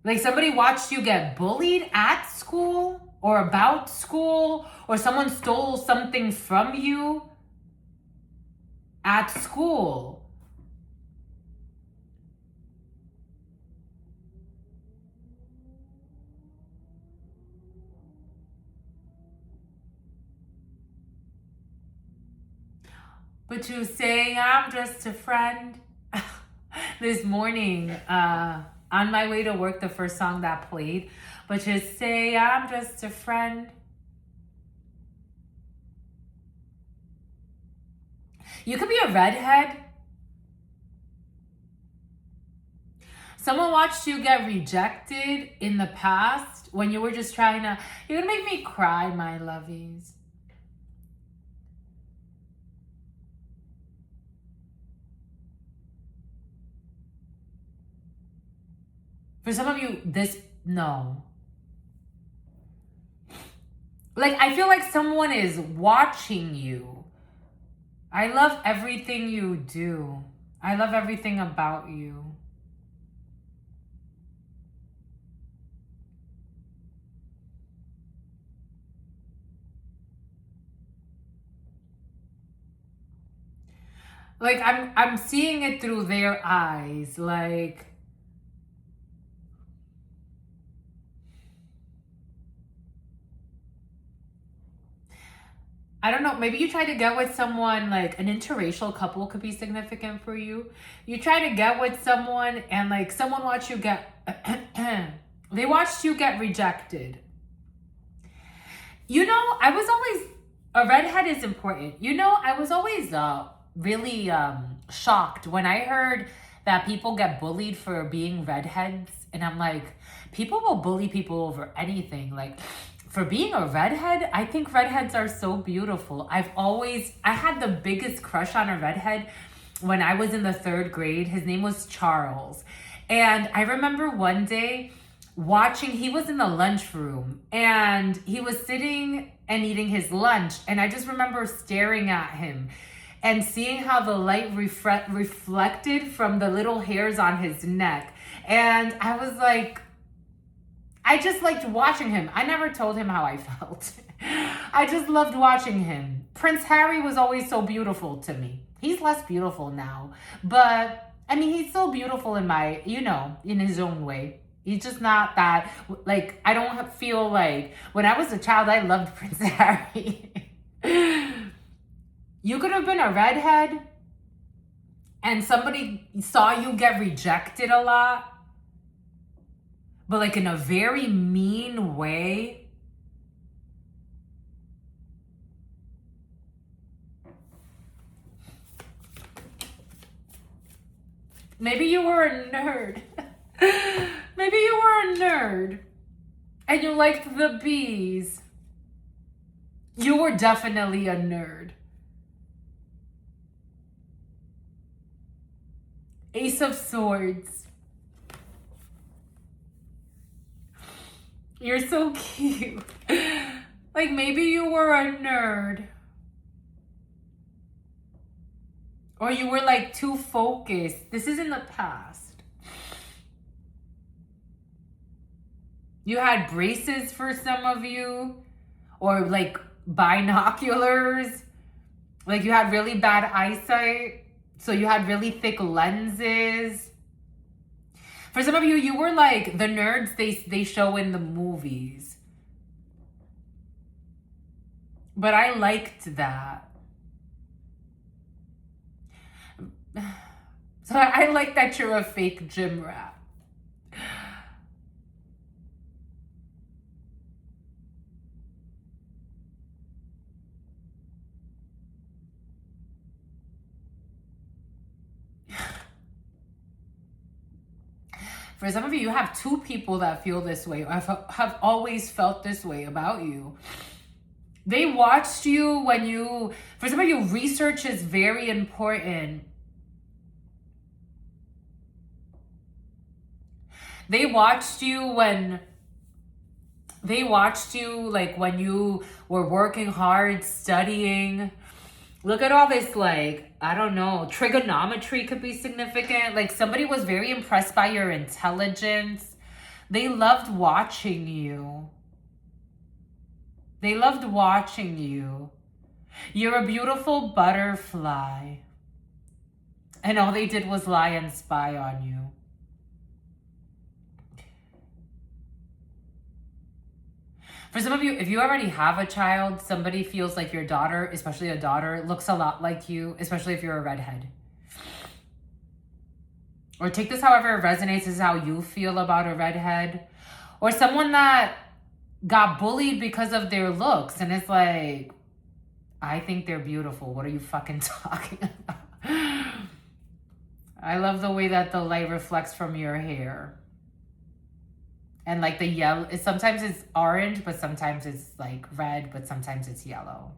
Like, somebody watched you get bullied at school or about school, or someone stole something from you at school. But you say, I'm just a friend. This morning, on my way to work, the first song that played, but just say, I'm just a friend. You could be a redhead. Someone watched you get rejected in the past when you were just trying to, you're gonna make me cry, my lovies. For some of you, no. Like, I feel like someone is watching you. I love everything you do. I love everything about you. Like, I'm seeing it through their eyes. Like, I don't know, maybe you try to get with someone, like an interracial couple could be significant for you. You try to get with someone and like someone watched you get, they watched you get rejected. You know, I was always, a redhead is important. You know, I was always really shocked when I heard that people get bullied for being redheads. And I'm like, people will bully people over anything. Like, for being a redhead, I think redheads are so beautiful. I had the biggest crush on a redhead when I was in the 3rd grade. His name was Charles. And I remember one day watching, he was in the lunchroom and he was sitting and eating his lunch. And I just remember staring at him and seeing how the light reflected from the little hairs on his neck. And I was like, I just liked watching him. I never told him how I felt. I just loved watching him. Prince Harry was always so beautiful to me. He's less beautiful now. But, I mean, he's still beautiful in my, in his own way. He's just not that, like, I don't feel like, when I was a child, I loved Prince Harry. You could have been a redhead and somebody saw you get rejected a lot, but like in a very mean way. Maybe you were a nerd. Maybe you were a nerd and you liked the bees. You were definitely a nerd. Ace of Swords. You're so cute. Like maybe you were a nerd. Or you were like too focused. This is in the past. You had braces for some of you. Or like binoculars. Like you had really bad eyesight. So you had really thick lenses. For some of you, you were like the nerds they show in the movies. But I liked that. So I like that you're a fake gym rat. For some of you, you have two people that feel this way, or have always felt this way about you. They watched you when you, for some of you, research is very important. They watched you like when you were working hard, studying. Look at all this, like, I don't know, trigonometry could be significant. Like somebody was very impressed by your intelligence. They loved watching you. They loved watching you. You're a beautiful butterfly. And all they did was lie and spy on you. For some of you, if you already have a child, somebody feels like your daughter, especially a daughter, looks a lot like you, especially if you're a redhead. Or take this however it resonates. This is how you feel about a redhead. Or someone that got bullied because of their looks. And it's like, I think they're beautiful. What are you fucking talking about? I love the way that the light reflects from your hair. And like the yellow, sometimes it's orange, but sometimes it's like red, but sometimes it's yellow.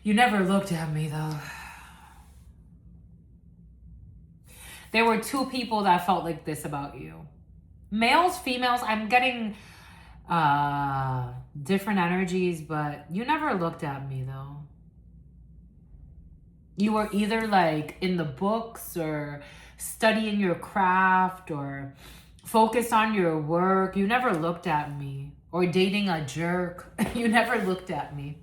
You never looked at me though. There were two people that felt like this about you. Males, females, I'm getting different energies, but you never looked at me though. You were either like in the books or studying your craft or focused on your work. You never looked at me. Or dating a jerk. You never looked at me.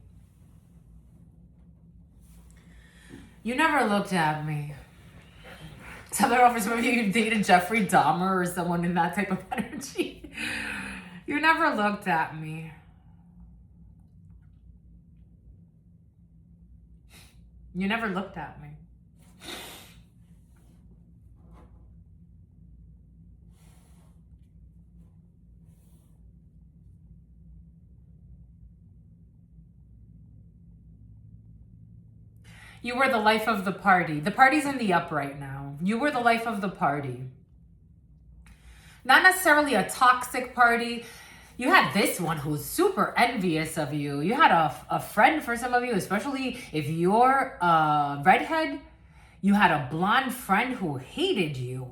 You never looked at me. So there for some of you dated Jeffrey Dahmer or someone in that type of energy. You never looked at me. You never looked at me. You were the life of the party. The party's in the up right now. You were the life of the party. Not necessarily a toxic party. You had this one who's super envious of you. You had a friend for some of you, especially if you're a redhead. You had a blonde friend who hated you.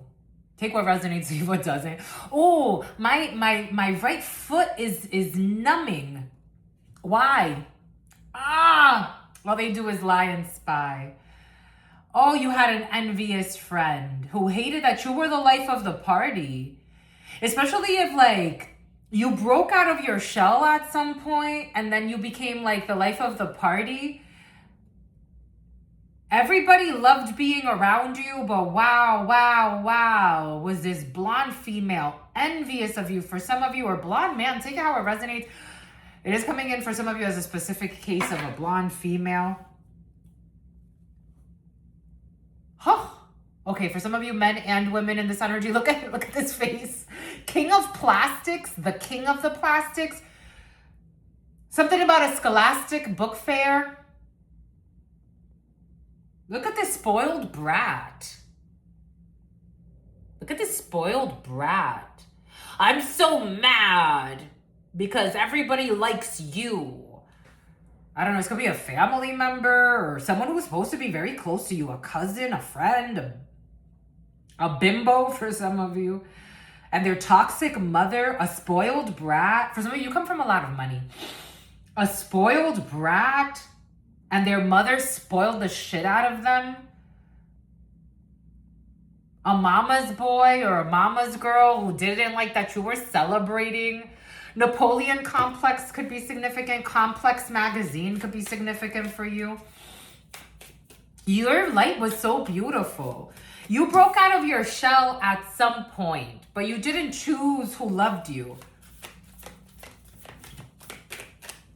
Take what resonates, leave what doesn't. Oh, my right foot is numbing. Why? All they do is lie and spy. Oh, you had an envious friend who hated that you were the life of the party. Especially if like you broke out of your shell at some point and then you became like the life of the party. Everybody loved being around you, but wow, was this blonde female envious of you. For some of you, or blonde man, take it how it resonates. It is coming in for some of you as a specific case of a blonde female. Huh. Okay, for some of you men and women in this energy, look at this face. King of plastics, the king of the plastics. Something about a scholastic book fair. Look at this spoiled brat. Look at this spoiled brat. I'm so mad. because everybody likes you. I don't know, it's gonna be a family member or someone who was supposed to be very close to you, a cousin, a friend, a bimbo for some of you. And their toxic mother, a spoiled brat. For some of you come from a lot of money. A spoiled brat, and their mother spoiled the shit out of them. A mama's boy or a mama's girl who didn't like that you were celebrating. Napoleon complex could be significant. Complex magazine could be significant for you. Your light was so beautiful. You broke out of your shell at some point, but you didn't choose who loved you.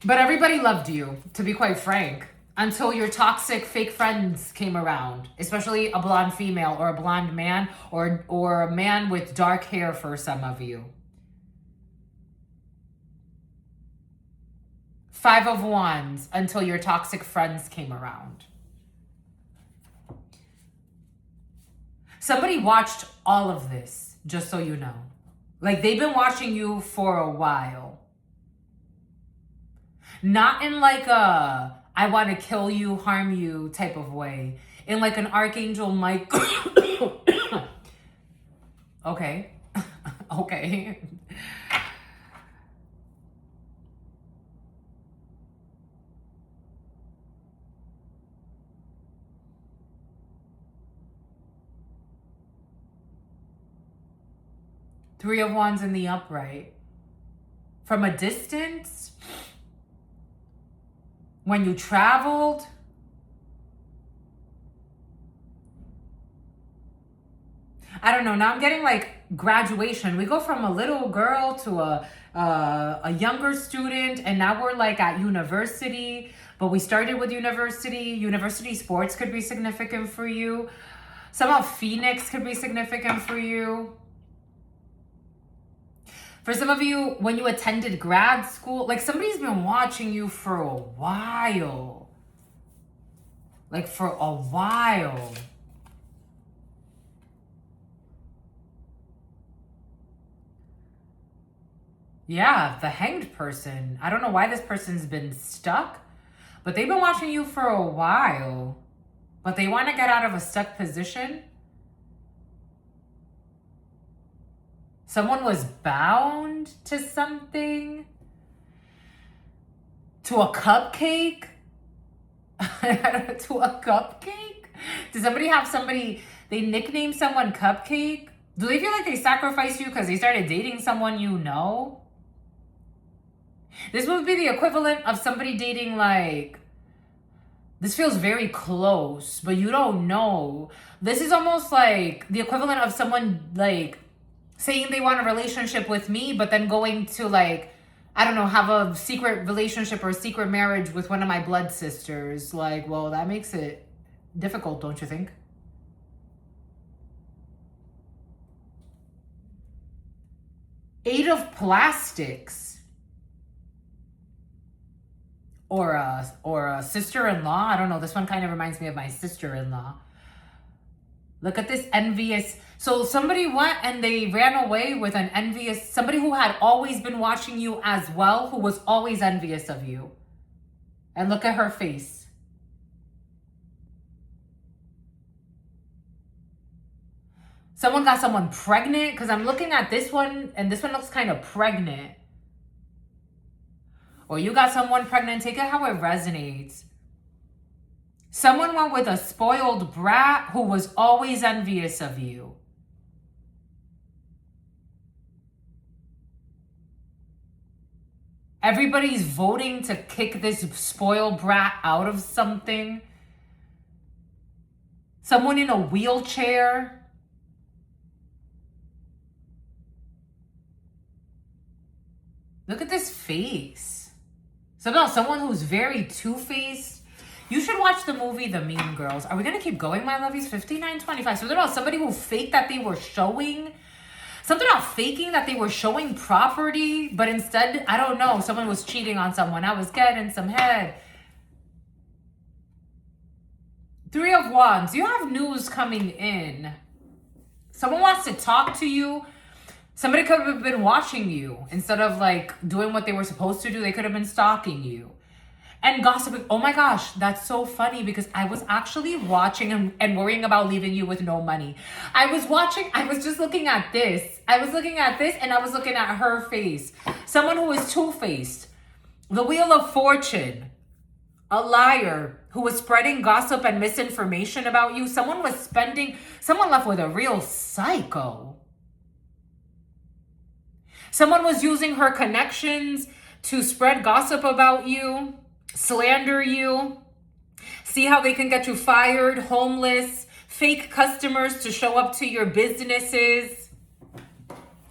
But everybody loved you, to be quite frank, until your toxic fake friends came around, especially a blonde female or a blonde man or a man with dark hair for some of you. 5 of Wands until your toxic friends came around. Somebody watched all of this, just so you know. Like, they've been watching you for a while. Not in like a, I want to kill you, harm you type of way. In like an Archangel Michael. Okay. Okay. Three of Wands in the upright. From a distance, when you traveled, I don't know, now I'm getting like graduation. We go from a little girl to a younger student, and now we're like at university, but we started with university. University sports could be significant for you. Somehow Phoenix could be significant for you. For some of you, when you attended grad school, like somebody's been watching you for a while. Like for a while. Yeah, the hanged person. I don't know why this person's been stuck, but they've been watching you for a while. But they want to get out of a stuck position. Someone was bound to something. To a cupcake. To a cupcake? Does somebody have somebody, they nickname someone Cupcake? Do they feel like they sacrificed you because they started dating someone you know? This would be the equivalent of somebody dating like, this feels very close, but you don't know. This is almost like the equivalent of someone like saying they want a relationship with me, but then going to like, I don't know, have a secret relationship or a secret marriage with one of my blood sisters. Like, well, that makes it difficult, don't you think? Eight of plastics. Or a sister-in-law. I don't know. This one kind of reminds me of my sister-in-law. Look at this envious. So somebody went and they ran away with an envious, somebody who had always been watching you as well, who was always envious of you. And look at her face. Someone got someone pregnant, because I'm looking at this one and this one looks kind of pregnant. Or you got someone pregnant. Take it how it resonates. Someone went with a spoiled brat who was always envious of you. Everybody's voting to kick this spoiled brat out of something. Someone in a wheelchair. Look at this face. Someone who's very two-faced. You should watch the movie The Mean Girls. Are we going to keep going, my lovies? 59.25. So they're about somebody who faked that they were showing. Something about faking that they were showing property. But instead, I don't know. Someone was cheating on someone. I was getting some head. Three of Wands. You have news coming in. Someone wants to talk to you. Somebody could have been watching you instead of like doing what they were supposed to do. They could have been stalking you and gossiping. Oh my gosh, that's so funny because I was actually watching and worrying about leaving you with no money. I was just looking at this. I was looking at this and I was looking at her face. Someone who is two-faced. The Wheel of Fortune. A liar who was spreading gossip and misinformation about you. Someone left with a real psycho. Someone was using her connections to spread gossip about you, slander you, see how they can get you fired, homeless, fake customers to show up to your businesses.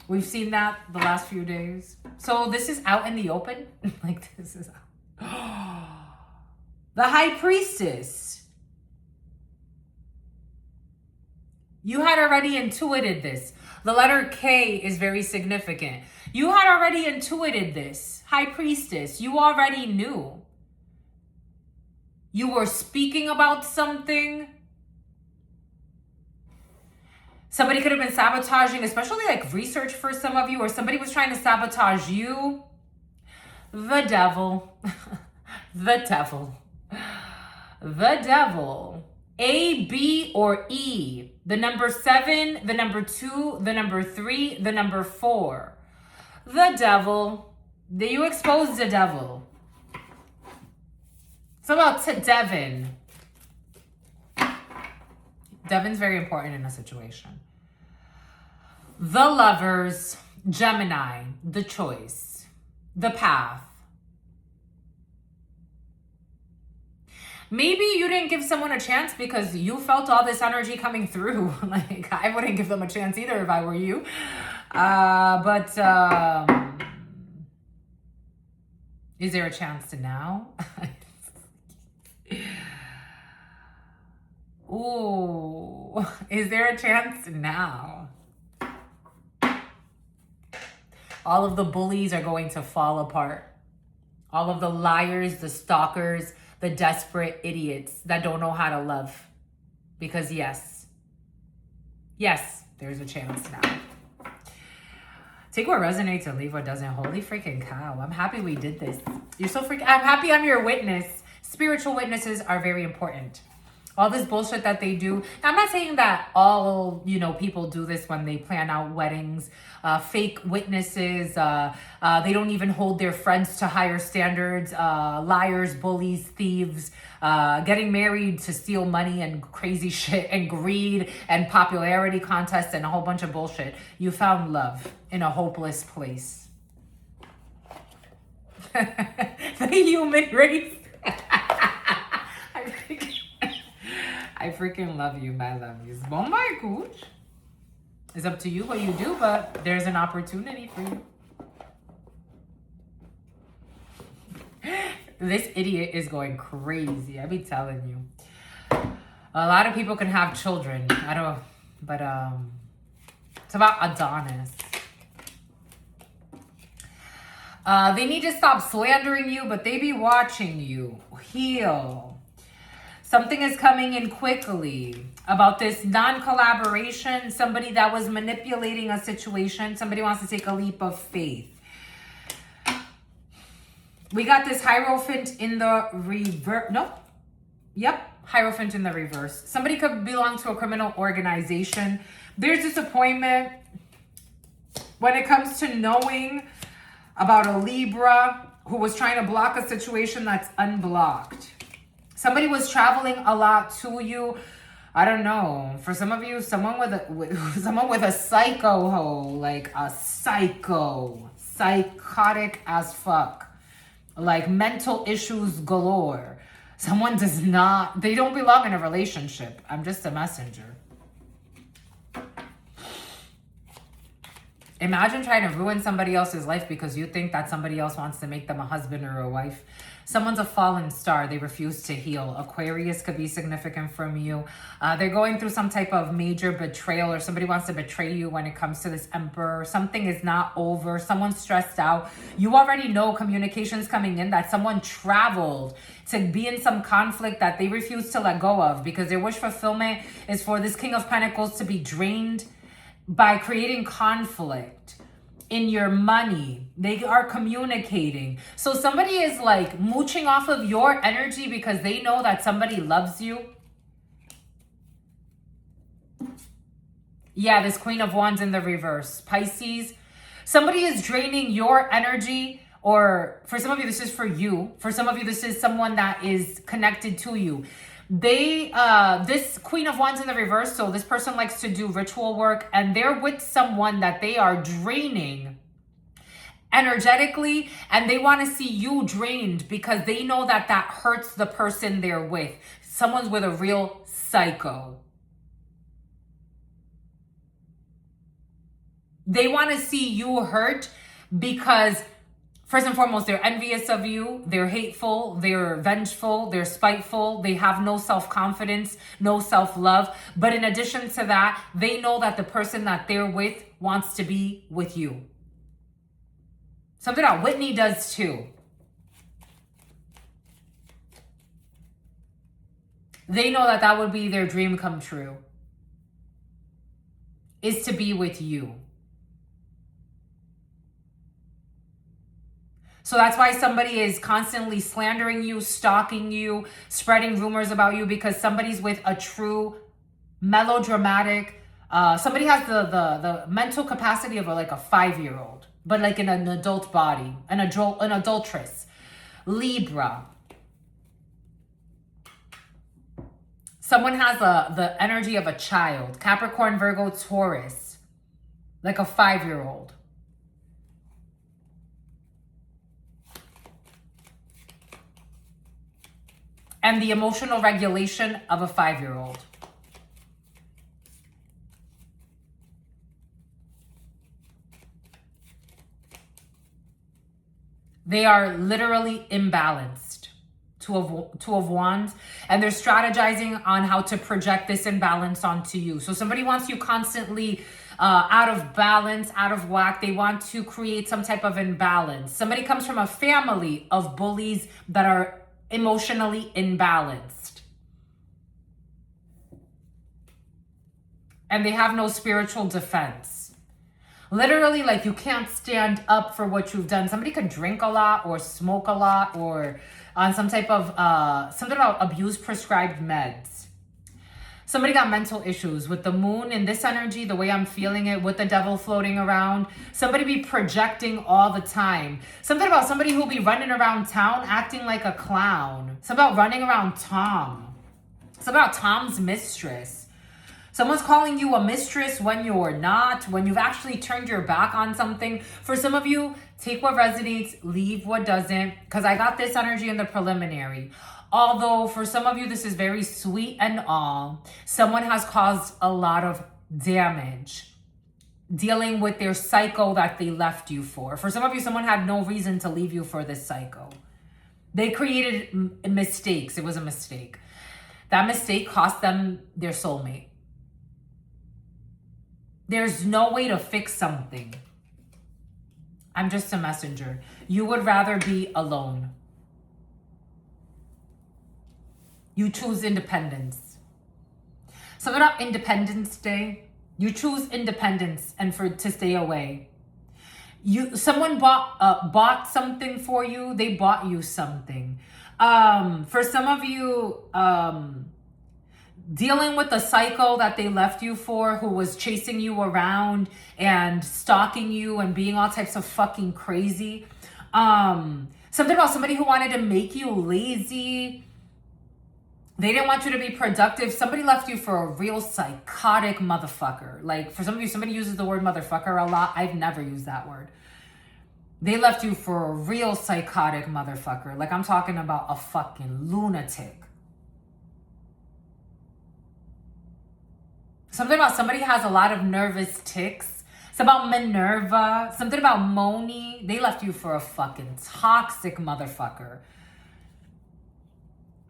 We've seen that the last few days. So this is out in the open. Like this is out. The High Priestess. You had already intuited this. The letter K is very significant. You had already intuited this. High Priestess, you already knew. You were speaking about something. Somebody could have been sabotaging, especially like research for some of you, or somebody was trying to sabotage you. The devil. The devil. The devil. A, B, or E. The number 7, the number 2, the number 3, the number 4. The devil. Did you expose the devil? It's about Devin. Devin's very important in a situation. The Lovers. Gemini. The Choice. The Path. Maybe you didn't give someone a chance because you felt all this energy coming through. Like, I wouldn't give them a chance either if I were you. Is there a chance to now? Ooh, is there a chance now? All of the bullies are going to fall apart. All of the liars, the stalkers, the desperate idiots that don't know how to love. Because yes, there's a chance now. Take what resonates and leave what doesn't. Holy freaking cow. I'm happy we did this. You're so freaking, I'm happy I'm your witness. Spiritual witnesses are very important. All this bullshit that they do. Now, I'm not saying that all, people do this when they plan out weddings. Fake witnesses. They don't even hold their friends to higher standards. Liars, bullies, thieves. Getting married to steal money and crazy shit and greed and popularity contests and a whole bunch of bullshit. You found love in a hopeless place. The human race. I freaking love you, my lovies. Bon my cooch. It's up to you what you do, but there's an opportunity for you. This idiot is going crazy. I be telling you. A lot of people can have children. I don't, but it's about Adonis. They need to stop slandering you, but they be watching you. Heal. Something is coming in quickly about this non-collaboration. Somebody that was manipulating a situation. Somebody wants to take a leap of faith. We got this Hierophant in the reverse. Nope. Yep. Hierophant in the reverse. Somebody could belong to a criminal organization. There's disappointment when it comes to knowing about a Libra who was trying to block a situation that's unblocked. Somebody was traveling a lot to you. I don't know. For some of you, someone with a psycho hoe, like a psychotic as fuck, like mental issues galore. Someone they don't belong in a relationship. I'm just a messenger. Imagine trying to ruin somebody else's life because you think that somebody else wants to make them a husband or a wife. Someone's a fallen star. They refuse to heal. Aquarius could be significant from you. They're going through some type of major betrayal, or somebody wants to betray you when it comes to this Emperor. Something is not over. Someone's stressed out. You already know communications coming in that someone traveled to be in some conflict that they refuse to let go of because their wish fulfillment is for this King of Pentacles to be drained by creating conflict in your money. They are communicating. So somebody is like mooching off of your energy because they know that somebody loves you. Yeah, this Queen of Wands in the reverse. Pisces. Somebody is draining your energy, or for some of you, this is for you. For some of you, this is someone that is connected to you. This Queen of Wands in the reverse, so this person likes to do ritual work, and they're with someone that they are draining energetically, and they want to see you drained because they know that that hurts the person they're with. Someone's with a real psycho. They want to see you hurt because, first and foremost, they're envious of you, they're hateful, they're vengeful, they're spiteful, they have no self-confidence, no self-love. But in addition to that, they know that the person that they're with wants to be with you. Something that Whitney does too. They know that that would be their dream come true, is to be with you. So that's why somebody is constantly slandering you, stalking you, spreading rumors about you, because somebody's with a true melodramatic, somebody has the mental capacity of like a 5-year-old, but like in an adult body, an adulteress. Libra. Someone has the energy of a child. Capricorn, Virgo, Taurus. Like a 5-year-old. And the emotional regulation of a 5-year-old. They are literally imbalanced. Two of Wands. And they're strategizing on how to project this imbalance onto you. So somebody wants you constantly out of balance, out of whack. They want to create some type of imbalance. Somebody comes from a family of bullies that are emotionally imbalanced. And they have no spiritual defense. Literally, like, you can't stand up for what you've done. Somebody could drink a lot or smoke a lot or on some type of, something about abuse prescribed meds. Somebody got mental issues with the moon and this energy, the way I'm feeling it, with the devil floating around. Somebody be projecting all the time. Something about somebody who'll be running around town acting like a clown. Something about running around Tom. Something about Tom's mistress. Someone's calling you a mistress when you're not, when you've actually turned your back on something. For some of you, take what resonates, leave what doesn't, because I got this energy in the preliminary. Although for some of you, this is very sweet and all. Someone has caused a lot of damage dealing with their psycho that they left you for. For some of you, someone had no reason to leave you for this psycho. They created mistakes. It was a mistake. That mistake cost them their soulmate. There's no way to fix something. I'm just a messenger. You would rather be alone. You choose independence. Something about Independence Day. You choose independence and to stay away. Someone bought something for you. They bought you something. For some of you, dealing with the psycho that they left you for, who was chasing you around and stalking you and being all types of fucking crazy. Something about somebody who wanted to make you lazy. They didn't want you to be productive. Somebody left you for a real psychotic motherfucker. Like, for some of you, somebody uses the word motherfucker a lot. I've never used that word. They left you for a real psychotic motherfucker. Like, I'm talking about a fucking lunatic. Something about somebody has a lot of nervous tics. It's about Minerva. Something about Moni. They left you for a fucking toxic motherfucker.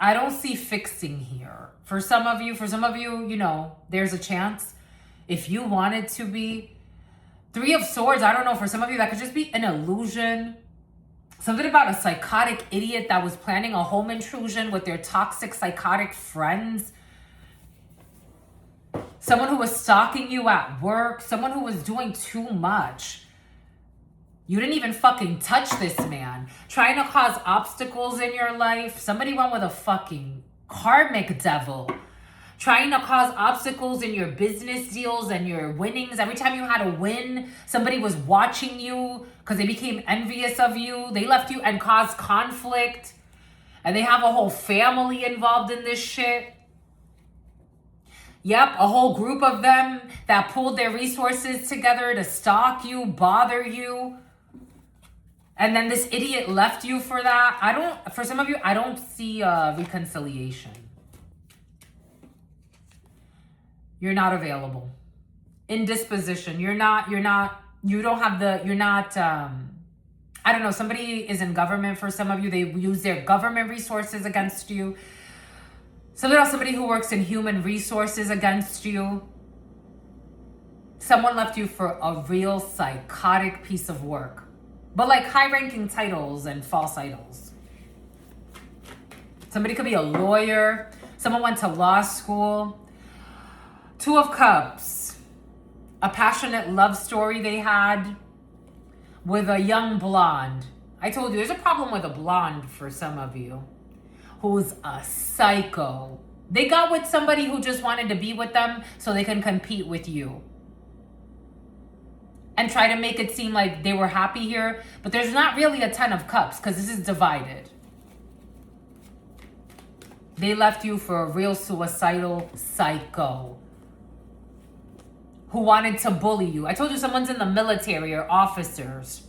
I don't see fixing here. For some of you, you know, there's a chance. If you wanted to be. 3 of Swords, I don't know. For some of you, that could just be an illusion. Something about a psychotic idiot that was planning a home intrusion with their toxic, psychotic friends. someone who was stalking you at work, someone who was doing too much. You didn't even fucking touch this man. Trying to cause obstacles in your life. Somebody went with a fucking karmic devil. Trying to cause obstacles in your business deals and your winnings. Every time you had a win, somebody was watching you because they became envious of you. They left you and caused conflict. And they have a whole family involved in this shit. Yep, a whole group of them that pulled their resources together to stalk you, bother you. And then this idiot left you for that. For some of you, I don't see reconciliation. You're not available. Indisposition. I don't know, somebody is in government for some of you. They use their government resources against you. Somebody who works in human resources against you. Someone left you for a real psychotic piece of work. But like high-ranking titles and false idols. Somebody could be a lawyer. Someone went to law school. Two of Cups. A passionate love story they had with a young blonde. I told you, there's a problem with a blonde for some of you. Who's a psycho. They got with somebody who just wanted to be with them so they can compete with you. And try to make it seem like they were happy here. But there's not really a 10 of Cups because this is divided. They left you for a real suicidal psycho who wanted to bully you. I told you someone's in the military or officers.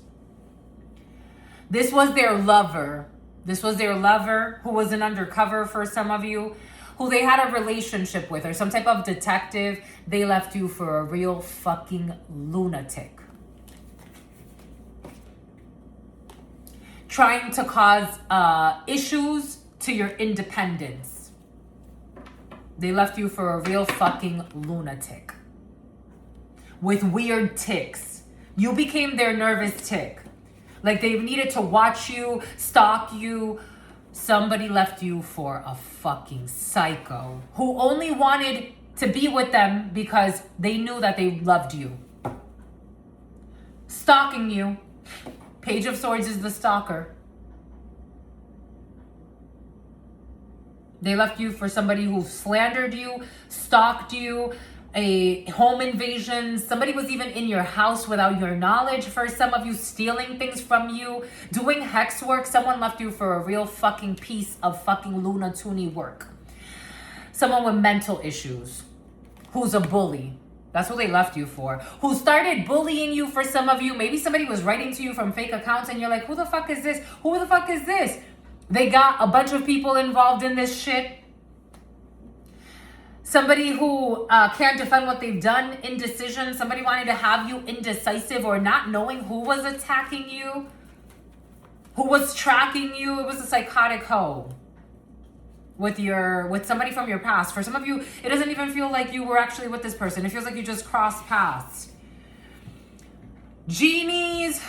This was their lover. This was their lover who was an undercover for some of you, who they had a relationship with or some type of detective. They left you for a real fucking lunatic. Trying to cause issues to your independence. They left you for a real fucking lunatic. With weird tics. You became their nervous tick. Like they needed to watch you, stalk you. Somebody left you for a fucking psycho who only wanted to be with them because they knew that they loved you. Stalking you. Page of Swords is the stalker. They left you for somebody who slandered you, stalked you, a home invasion. Somebody was even in your house without your knowledge for some of you, stealing things from you, doing hex work. Someone left you for a real fucking piece of fucking Luna Tooney work. Someone with mental issues, who's a bully. That's what they left you for. Who started bullying you for some of you. Maybe somebody was writing to you from fake accounts and you're like, who the fuck is this? Who the fuck is this? They got a bunch of people involved in this shit. Somebody who can't defend what they've done, indecision. Somebody wanted to have you indecisive or not knowing who was attacking you, who was tracking you. It was a psychotic hoe with somebody from your past. For some of you, it doesn't even feel like you were actually with this person. It feels like you just crossed paths. Genies.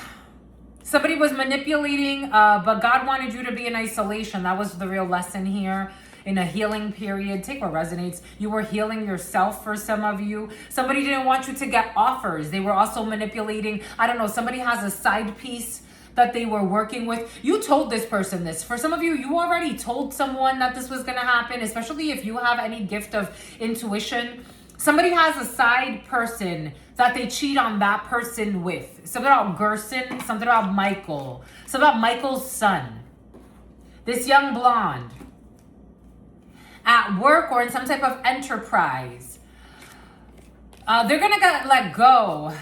Somebody was manipulating, but God wanted you to be in isolation. That was the real lesson here. In a healing period, take what resonates. You were healing yourself for some of you. Somebody didn't want you to get offers. They were also manipulating. I don't know, somebody has a side piece that they were working with. You told this person this. For some of you, you already told someone that this was going to happen, especially if you have any gift of intuition. Somebody has a side person that they cheat on that person with. Something about Gerson, something about Michael, something about Michael's son. This young blonde. At work or in some type of enterprise. They're going to get let go.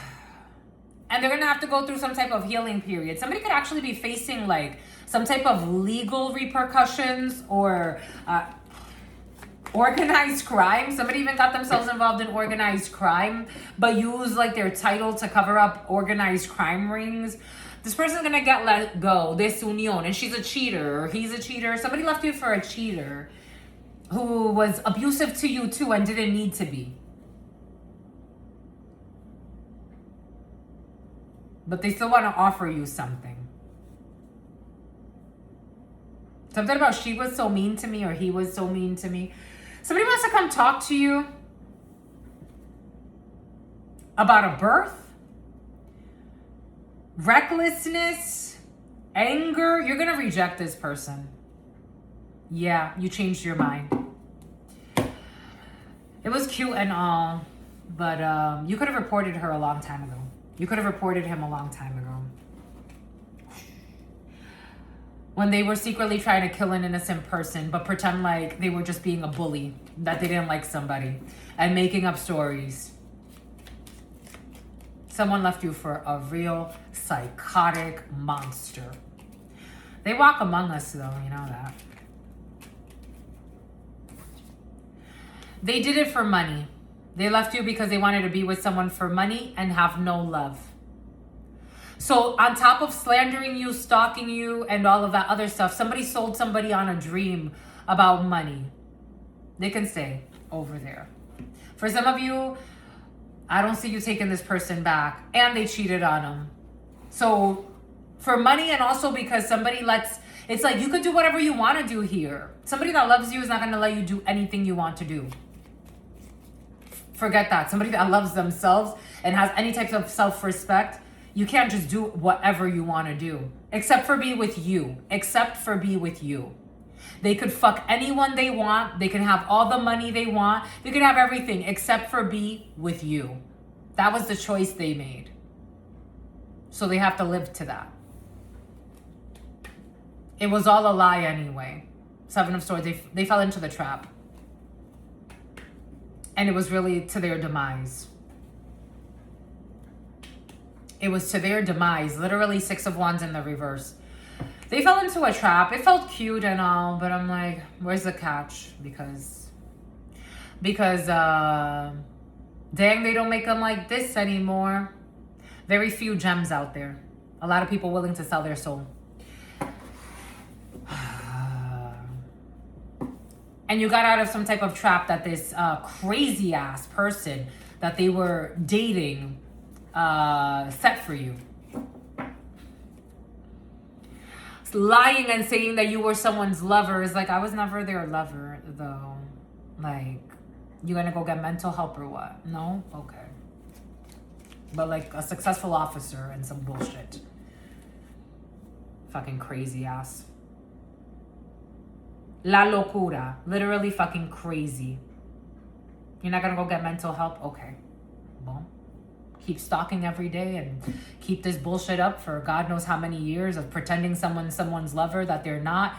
And they're going to have to go through some type of healing period. Somebody could actually be facing like some type of legal repercussions or organized crime. Somebody even got themselves involved in organized crime, but used like their title to cover up organized crime rings. This person's going to get let go. This union. And she's a cheater or he's a cheater. Somebody left you for a cheater who was abusive to you too and didn't need to be. But they still want to offer you something. Something about she was so mean to me or he was so mean to me. Somebody wants to come talk to you. about a birth, recklessness, anger, you're going to reject this person. Yeah, you changed your mind. It was cute and all, but you could have reported her a long time ago. You could have reported him a long time ago. When they were secretly trying to kill an innocent person, but pretend like they were just being a bully, that they didn't like somebody, and making up stories. Someone left you for a real psychotic monster. They walk among us though, you know that. They did it for money. They left you because they wanted to be with someone for money and have no love. So on top of slandering you, stalking you, and all of that other stuff, somebody sold somebody on a dream about money. They can stay over there. For some of you, I don't see you taking this person back. And they cheated on them. So for money, and also because somebody lets... It's like you could do whatever you want to do here. Somebody that loves you is not going to let you do anything you want to do. Forget that. Somebody that loves themselves and has any type of self-respect, you can't just do whatever you want to do. Except for be with you. Except for be with you. They could fuck anyone they want. They can have all the money they want. They could have everything except for be with you. That was the choice they made. So they have to live to that. It was all a lie anyway. Seven of Swords. They fell into the trap. And it was really to their demise. It was to their demise. Literally 6 of Wands in the reverse. They fell into a trap. It felt cute and all, but I'm like, where's the catch? Because dang, they don't make them like this anymore. Very few gems out there. A lot of people willing to sell their soul. And you got out of some type of trap that this crazy ass person that they were dating set for you. Lying and saying that you were someone's lover is like, I was never their lover though. Like, you gonna go get mental help or what? No? Okay. But like a successful officer and some bullshit. Fucking crazy ass. La locura. Literally fucking crazy. You're not gonna go get mental help? Okay. Well, keep stalking every day and keep this bullshit up for God knows how many years of pretending someone's lover that they're not.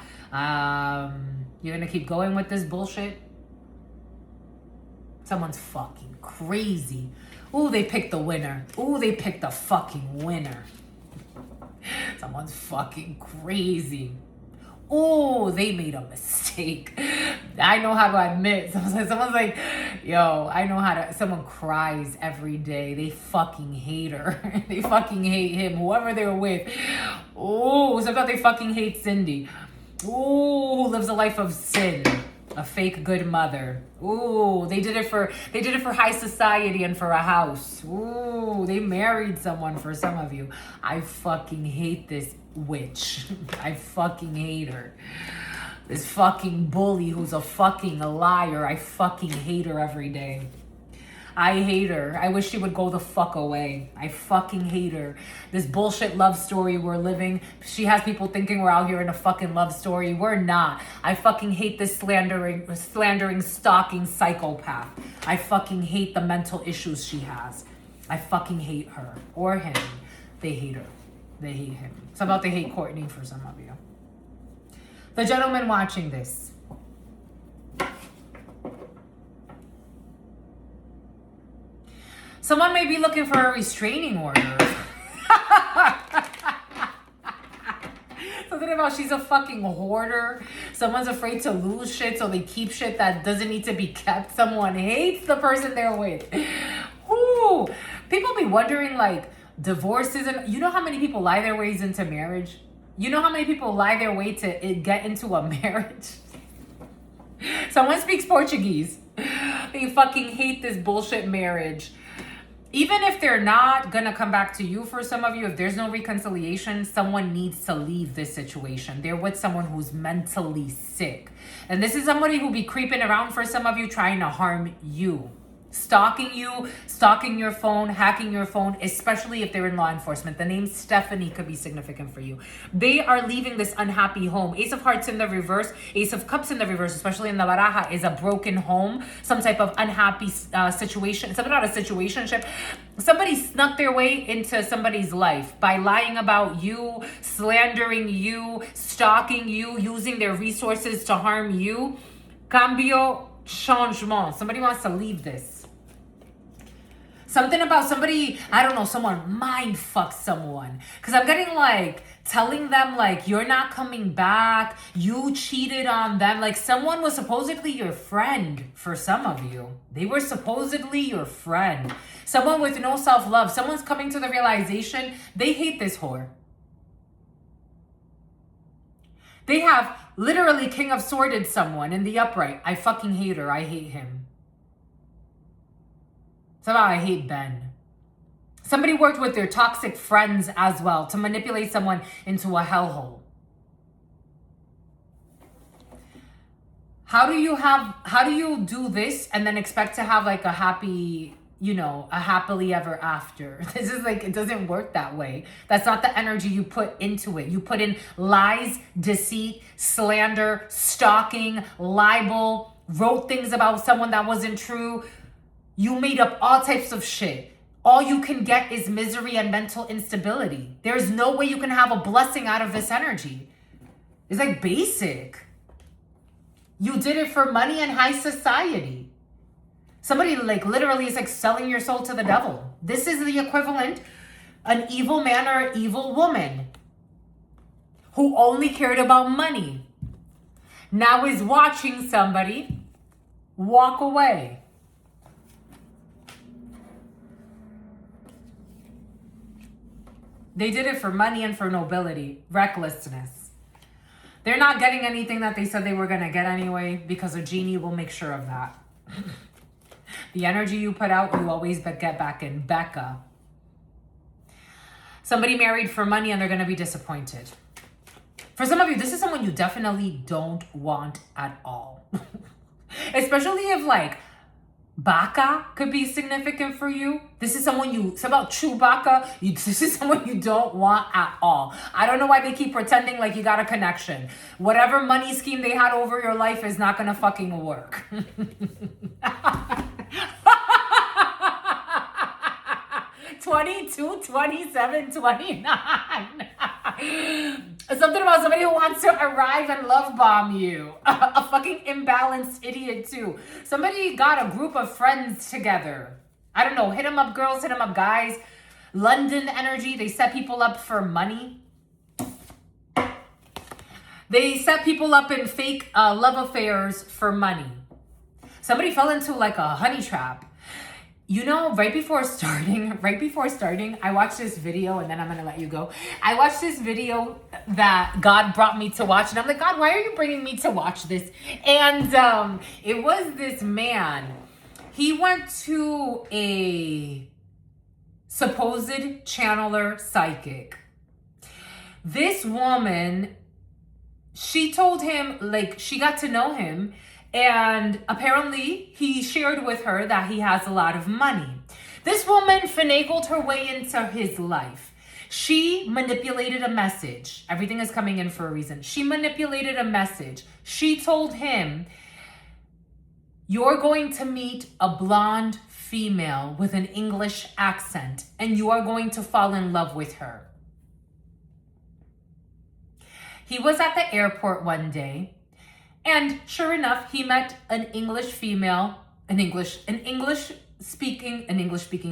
You're gonna keep going with this bullshit? Someone's fucking crazy. Ooh, they picked the winner. Ooh, they picked the fucking winner. Someone's fucking crazy. Oh, they made a mistake. I know how to admit. Someone's like, yo, I know how to. Someone cries every day. They fucking hate her. They fucking hate him, whoever they're with. Oh, sometimes they fucking hate Cindy. Oh, who lives a life of sin. A fake good mother. Ooh, they did it for high society and for a house. Ooh, they married someone for some of you. I fucking hate this witch. I fucking hate her. This fucking bully who's a fucking liar. I fucking hate her every day. I hate her. I wish she would go the fuck away. I fucking hate her. This bullshit love story we're living. She has people thinking we're out here in a fucking love story. We're not. I fucking hate this slandering, stalking psychopath. I fucking hate the mental issues she has. I fucking hate her. Or him. They hate her. They hate him. It's about they hate Courtney for some of you. The gentleman watching this. Someone may be looking for a restraining order. Something about she's a fucking hoarder. Someone's afraid to lose shit, so they keep shit that doesn't need to be kept. Someone hates the person they're with. Ooh. People be wondering, like, divorces. And you know how many people lie their ways into marriage? You know how many people lie their way to get into a marriage? Someone speaks Portuguese. They fucking hate this bullshit marriage. Even if they're not gonna come back to you, for some of you, if there's no reconciliation, someone needs to leave this situation. They're with someone who's mentally sick. And this is somebody who be creeping around for some of you, trying to harm you. Stalking you, stalking your phone, hacking your phone, especially if they're in law enforcement. The name Stephanie could be significant for you. They are leaving this unhappy home. Ace of Hearts in the reverse, Ace of Cups in the reverse, especially in the baraja, is a broken home, some type of unhappy situation, something about a situationship. Somebody snuck their way into somebody's life by lying about you, slandering you, stalking you, using their resources to harm you. Cambio, changement. Somebody wants to leave this. Something about somebody, I don't know, someone mind fucks someone. Because I'm getting like, telling them like, you're not coming back. You cheated on them. Like someone was supposedly your friend for some of you. They were supposedly your friend. Someone with no self-love. Someone's coming to the realization they hate this whore. They have literally King of Sworded someone in the upright. I fucking hate her. I hate him. Somehow I hate Ben. Somebody worked with their toxic friends as well to manipulate someone into a hellhole. How do you do this and then expect to have like a happy, a happily ever after? This is like, it doesn't work that way. That's not the energy you put into it. You put in lies, deceit, slander, stalking, libel, wrote things about someone that wasn't true. You made up all types of shit. All you can get is misery and mental instability. There's no way you can have a blessing out of this energy. It's like basic. You did it for money and high society. Somebody like literally is like selling your soul to the devil. This is the equivalent, an evil man or an evil woman who only cared about money now is watching somebody walk away. They did it for money and for nobility, recklessness. They're not getting anything that they said they were going to get anyway because a genie will make sure of that. The energy you put out, you always get back in. Becca. Somebody married for money and they're going to be disappointed. For some of you, this is someone you definitely don't want at all. Especially if like Baka could be significant for you. This is someone it's about Chewbacca. This is someone you don't want at all. I don't know why they keep pretending like you got a connection. Whatever money scheme they had over your life is not gonna fucking work. 22, 27, 29. Something about somebody who wants to arrive and love bomb you. A fucking imbalanced idiot too. Somebody got a group of friends together. I don't know, hit them up girls, hit them up guys. London energy, they set people up for money. They set people up in fake love affairs for money. Somebody fell into like a honey trap. Right before starting, I watched this video and then I'm going to let you go. I watched this video that God brought me to watch. And I'm like, God, why are you bringing me to watch this? And it was this man. He went to a supposed channeler psychic. This woman, she told him, like, she got to know him. And apparently he shared with her that he has a lot of money. This woman finagled her way into his life. She manipulated a message. Everything is coming in for a reason. She manipulated a message. She told him, you're going to meet a blonde female with an English accent and you are going to fall in love with her. He was at the airport one day. And sure enough, he met an English female, an English speaking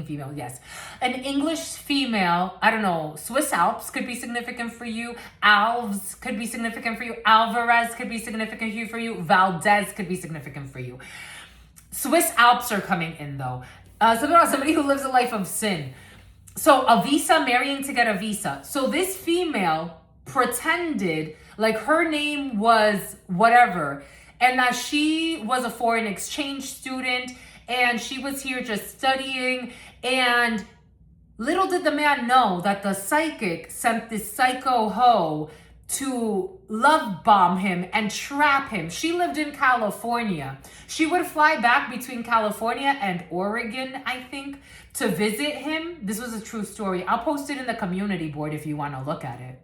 female, yes. An English female, I don't know, Swiss Alps could be significant for you. Alves could be significant for you. Alvarez could be significant for you. Valdez could be significant for you. Swiss Alps are coming in though. Somebody who lives a life of sin. So a visa, marrying to get a visa. So this female pretended like her name was whatever, and that she was a foreign exchange student, and she was here just studying, and little did the man know that the psychic sent this psycho hoe to love bomb him and trap him. She lived in California. She would fly back between California and Oregon, I think, to visit him. This was a true story. I'll post it in the community board if you want to look at it.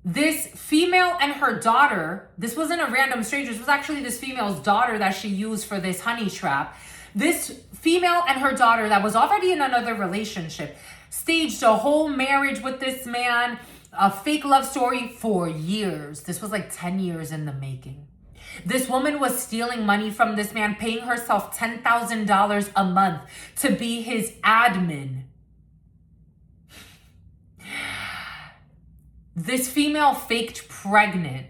This female and her daughter, this wasn't a random stranger. This was actually this female's daughter that she used for this honey trap. This female and her daughter that was already in another relationship staged a whole marriage with this man, a fake love story for years. This was like 10 years in the making. This woman was stealing money from this man, paying herself $10,000 a month to be his admin. This female faked pregnant.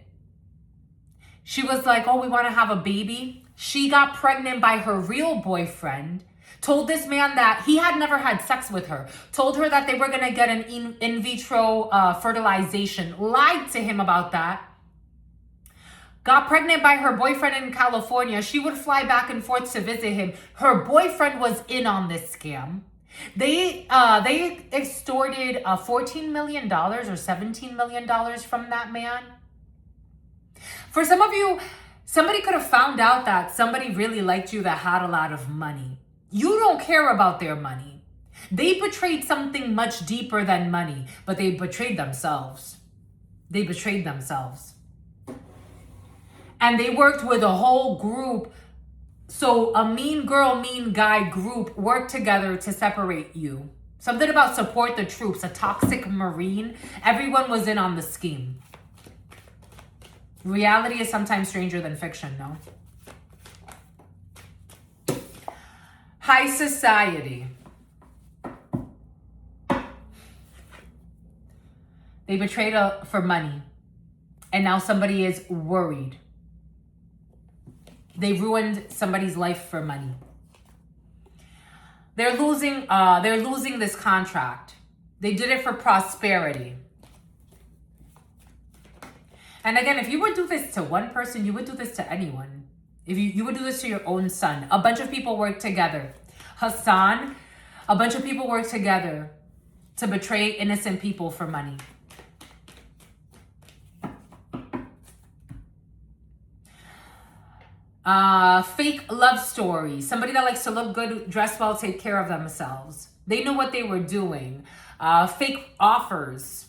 She was like, oh, we want to have a baby. She got pregnant by her real boyfriend, told this man that he had never had sex with her, told her that they were going to get an in vitro fertilization, lied to him about that, got pregnant by her boyfriend in California. She would fly back and forth to visit him. Her boyfriend was in on this scam. They extorted $14 million or $17 million from that man. For some of you, somebody could have found out that somebody really liked you that had a lot of money. You don't care about their money. They betrayed something much deeper than money, but they betrayed themselves. They betrayed themselves. And they worked with a whole group. So a mean girl, mean guy group worked together to separate you. Something about support the troops, a toxic Marine. Everyone was in on the scheme. Reality is sometimes stranger than fiction, no? High society. They betrayed for money. And now somebody is worried. They ruined somebody's life for money. They're losing this contract. They did it for prosperity. And again, if you would do this to one person, you would do this to anyone. If you would do this to your own son. A bunch of people work together. Hassan, a bunch of people work together to betray innocent people for money. Fake love story. Somebody that likes to look good, dress well, take care of themselves. They knew what they were doing. Fake offers.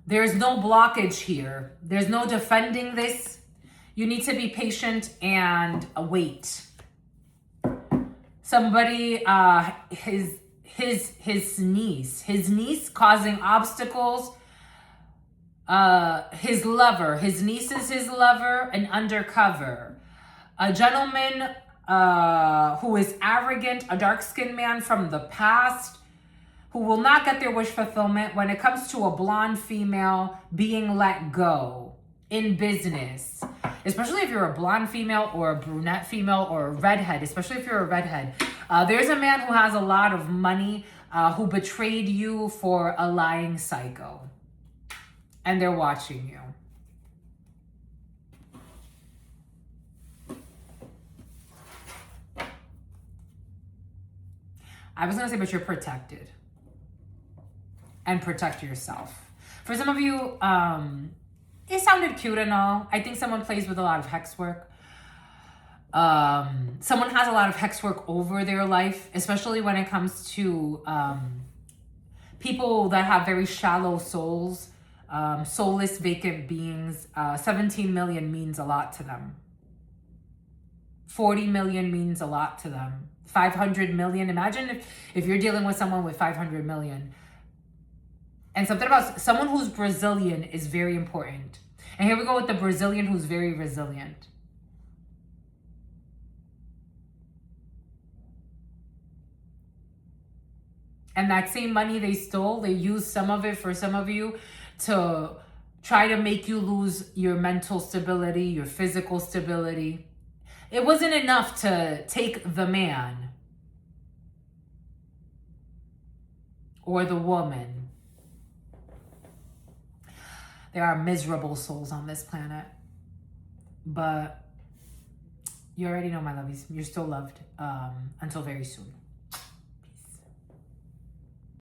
There's no blockage here. There's no defending this. You need to be patient and wait. Somebody, his niece causing obstacles. His lover, his niece is his lover, and undercover. A gentleman who is arrogant, a dark-skinned man from the past, who will not get their wish fulfillment when it comes to a blonde female being let go in business. Especially if you're a blonde female or a brunette female or a redhead, especially if you're a redhead. There's a man who has a lot of money who betrayed you for a lying psycho. And they're watching you. I was going to say, but you're protected. And protect yourself. For some of you, it sounded cute and all. I think someone plays with a lot of hex work. Someone has a lot of hex work over their life, especially when it comes to people that have very shallow souls. Soulless, vacant beings. 17 million means a lot to them. 40 million means a lot to them. 500 million. Imagine if you're dealing with someone with 500 million. And something about someone who's Brazilian is very important. And here we go with the Brazilian who's very resilient. And that same money they stole, they used some of it for some of you to try to make you lose your mental stability, your physical stability. It wasn't enough to take the man or the woman. There are miserable souls on this planet. But you already know, my lovies, you're still loved until very soon.